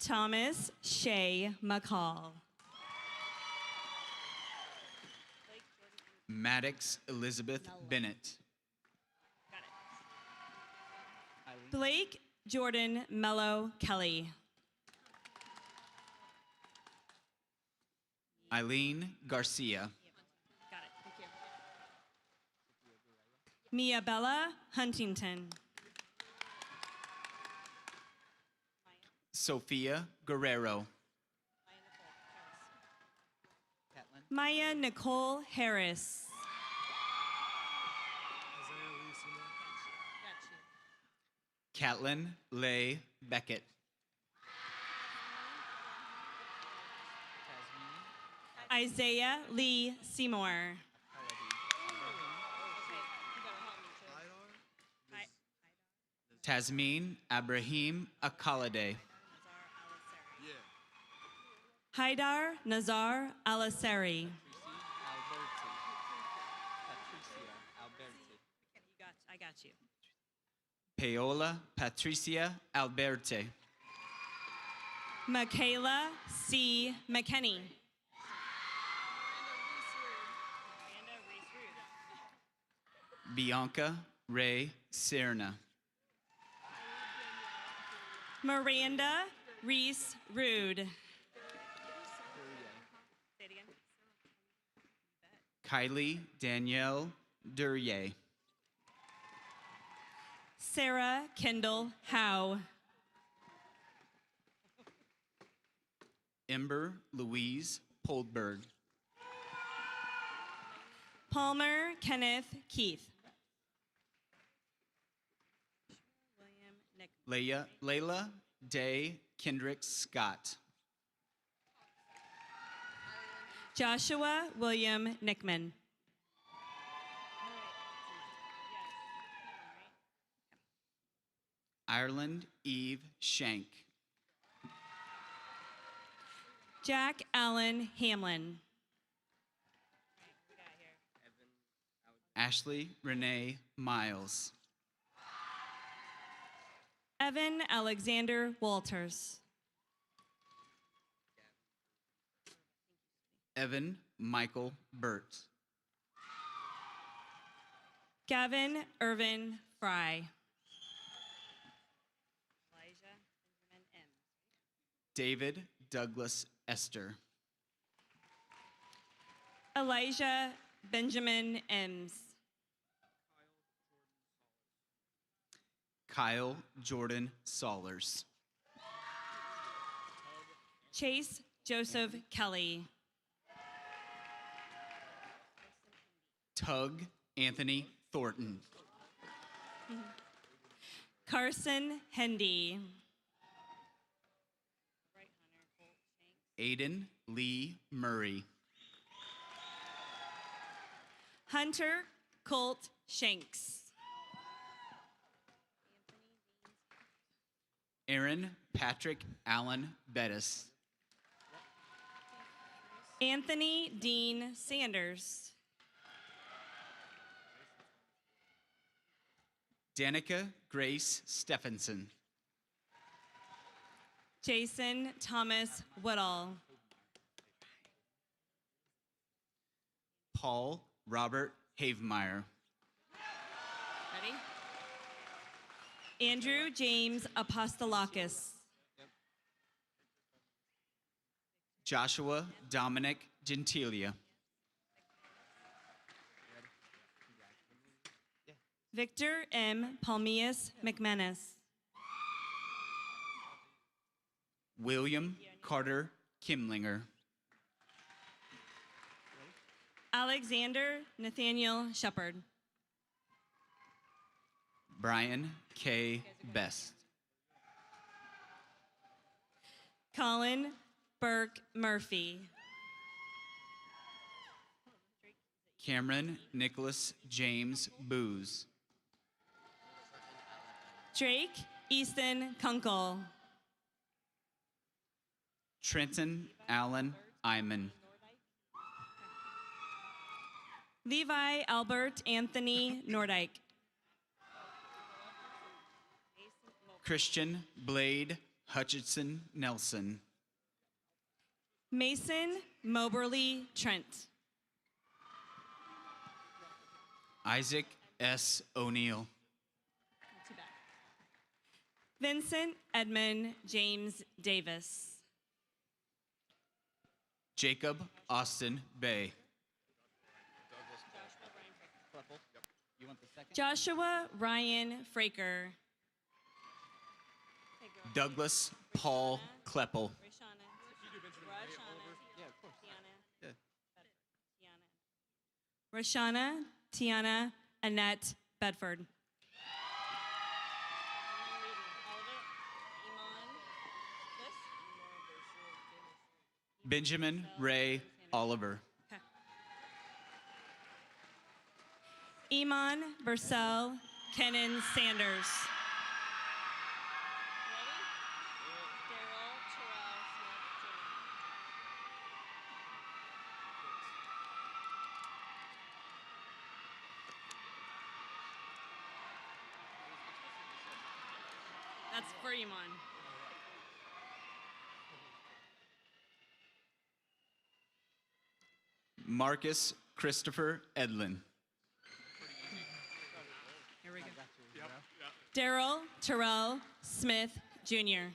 Thomas Shea McCall. Maddox Elizabeth Bennett. Blake Jordan Mello Kelly. Eileen Garcia. Got it, thank you. Mia Bella Huntington. Sophia Guerrero. Maya Nicole Harris. Catlin Leigh Beckett. Isaiah Lee Seymour. Tasmin Abrahim Akalade. Haidar Nazar Alaseri. I got you. Paola Patricia Alberte. Michaela C. McKenney. Bianca Ray Serna. Miranda Reese Rude. Kylie Danielle Duryea. Sarah Kendall Howe. Ember Louise Poldberg. Palmer Kenneth Keith. Layla Day Kendricks Scott. Joshua William Nickman. Ireland Eve Shank. Jack Allen Hamlin. Ashley Renee Miles. Evan Alexander Walters. Evan Michael Burt. Gavin Irvin Fry. David Douglas Esther. Elijah Benjamin Ems. Kyle Jordan Solers. Chase Joseph Kelly. Tug Anthony Thornton. Carson Hendy. Aiden Lee Murray. Hunter Colt Shanks. Aaron Patrick Allen Bettis. Anthony Dean Sanders. Danica Grace Stephenson. Jason Thomas Woodall. Paul Robert Havemeyer. Ready? Andrew James Apostolakis. Joshua Dominic Gentilia. Victor M. Palmias McManus. William Carter Kimlinger. Alexander Nathaniel Shepard. Brian K. Best. Colin Burke Murphy. Cameron Nicholas James Booz. Drake Easton Kunkel. Trenton Allen Iman. Levi Albert Anthony Nordyke. Christian Blade Hutchinson Nelson. Mason Moberly Trent. Isaac S. O'Neill. Vincent Edmund James Davis. Jacob Austin Bay. Joshua Ryan Fraker. Douglas Paul Kleppel. Rashana Tiana Annette Bedford. Benjamin Ray Oliver. Iman Bursell Kennan Sanders. That's for Iman. Marcus Christopher Edlin. Here we go. Daryl Terrell Smith Jr.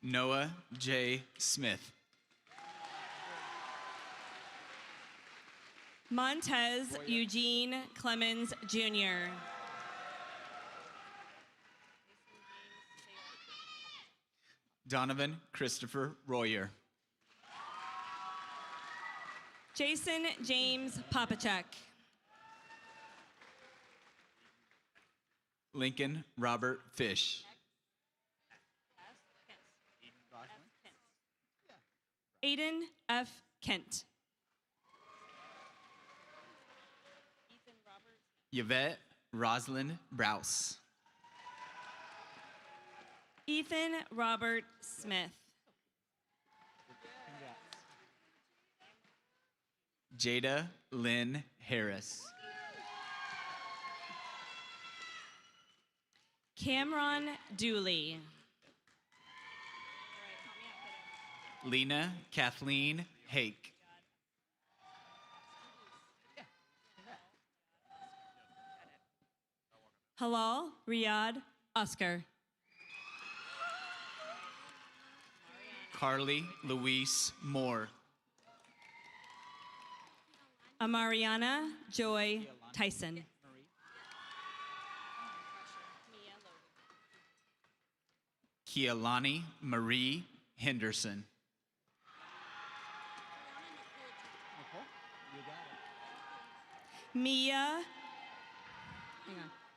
Noah J. Smith. Montez Eugene Clemens Jr. Donovan Christopher Royer. Jason James Popachek. Lincoln Robert Fish. Aiden F. Kent. Yvette Rosalind Browse. Ethan Robert Smith. Jada Lynn Harris. Cameron Dooley. Lena Kathleen Hake. Halal Riyad Oscar. Carly Louise Moore. Amariana Joy Tyson. Kialani Marie Henderson.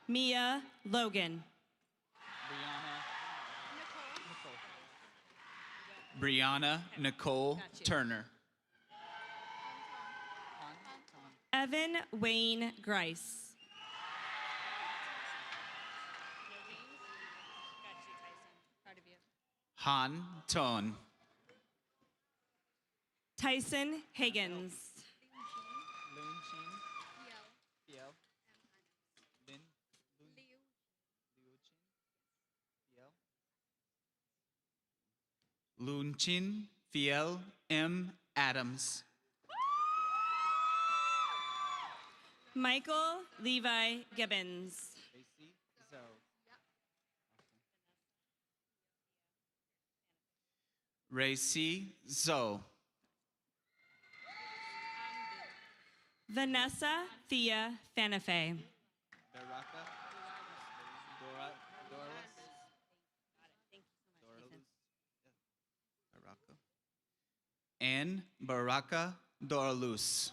Mia Logan. Brianna Nicole Turner. Evan Wayne Grice. Han Ton. Tyson Higgins. Lunchin Fiel M. Adams. Michael Levi Gibbons. Racy Zoe. Vanessa Thea Fanafe. Ann Baraka Dorlus.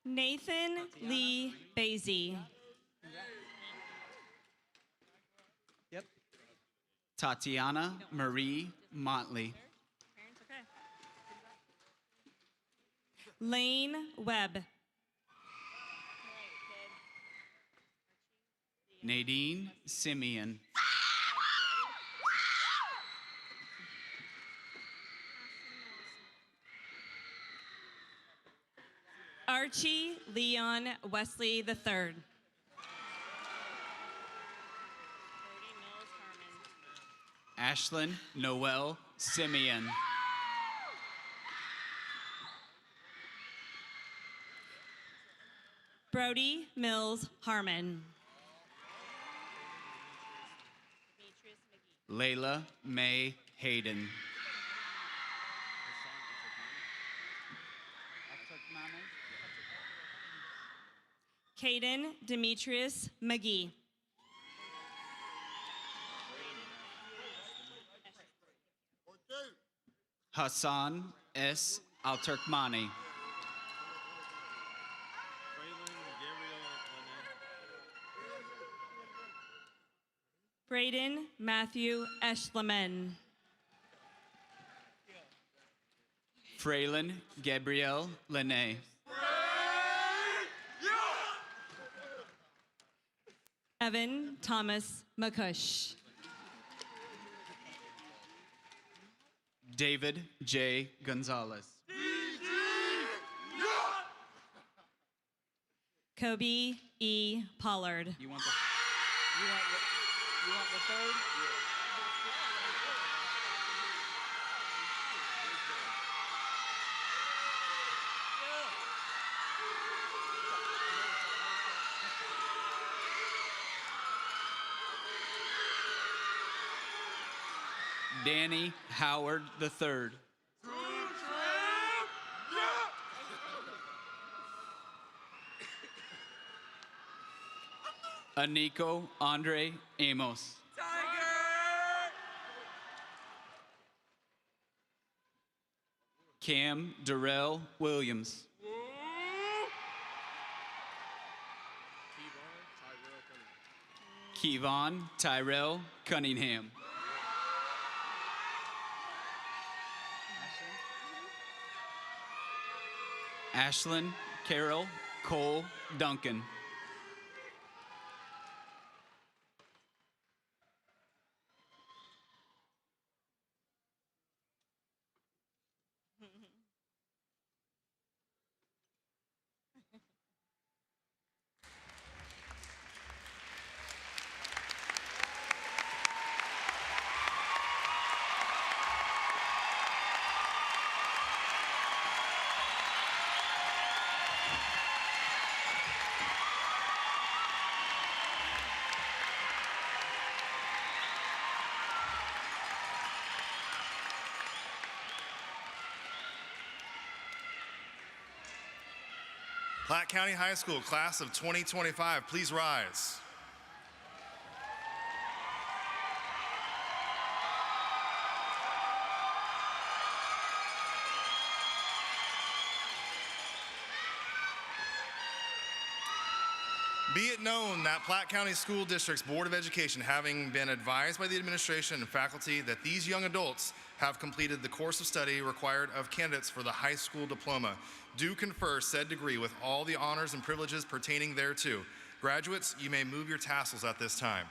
Nathan Lee Basie. Tatiana Marie Motley. Lane Webb. Nadine Simeon. Archie Leon Wesley III. Ashlyn Noel Simeon. Brody Mills Harmon. Layla May Hayden. Caden Demetrius McGee. Hassan S. Alturkmani. Braden Matthew Eschleman. Fraylin Gabrielle Lene. Evan Thomas McCush. David J. Gonzalez. Kobe E. Pollard. You want the third? Danny Howard III. Aniko Andre Amos. Cam Darrell Williams. Kevon Tyrell Cunningham. Ashlyn Carol Cole Duncan. Platte County High School, class of 2025, please rise. Be it known that Platte County School District's Board of Education, having been advised by the administration and faculty that these young adults have completed the course of study required of candidates for the high school diploma, do confer said degree with all the honors and privileges pertaining thereto. Graduates, you may move your tassels at this time.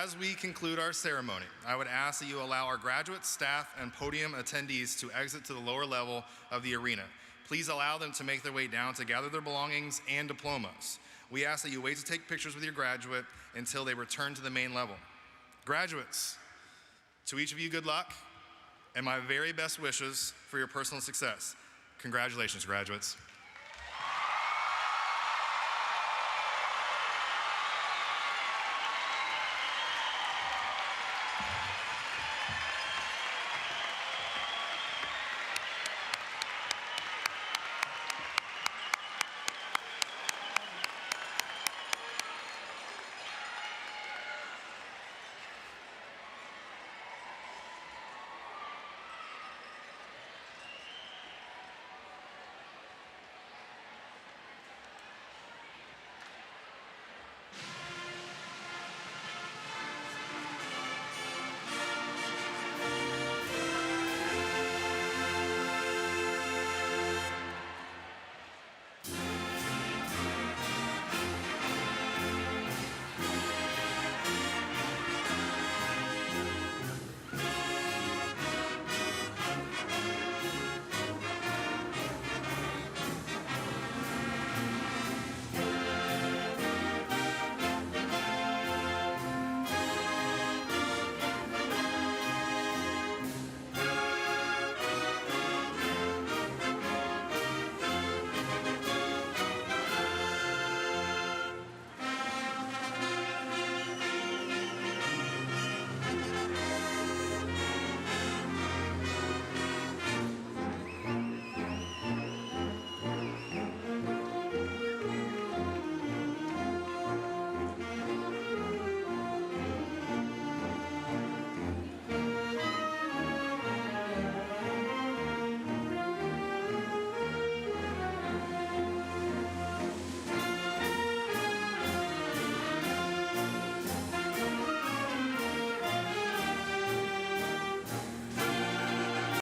As we conclude our ceremony, I would ask that you allow our graduates, staff, and podium attendees to exit to the lower level of the arena. Please allow them to make their way down to gather their belongings and diplomas. We ask that you wait to take pictures with your graduate until they return to the main level. Graduates, to each of you, good luck and my very best wishes for your personal success. Congratulations, graduates.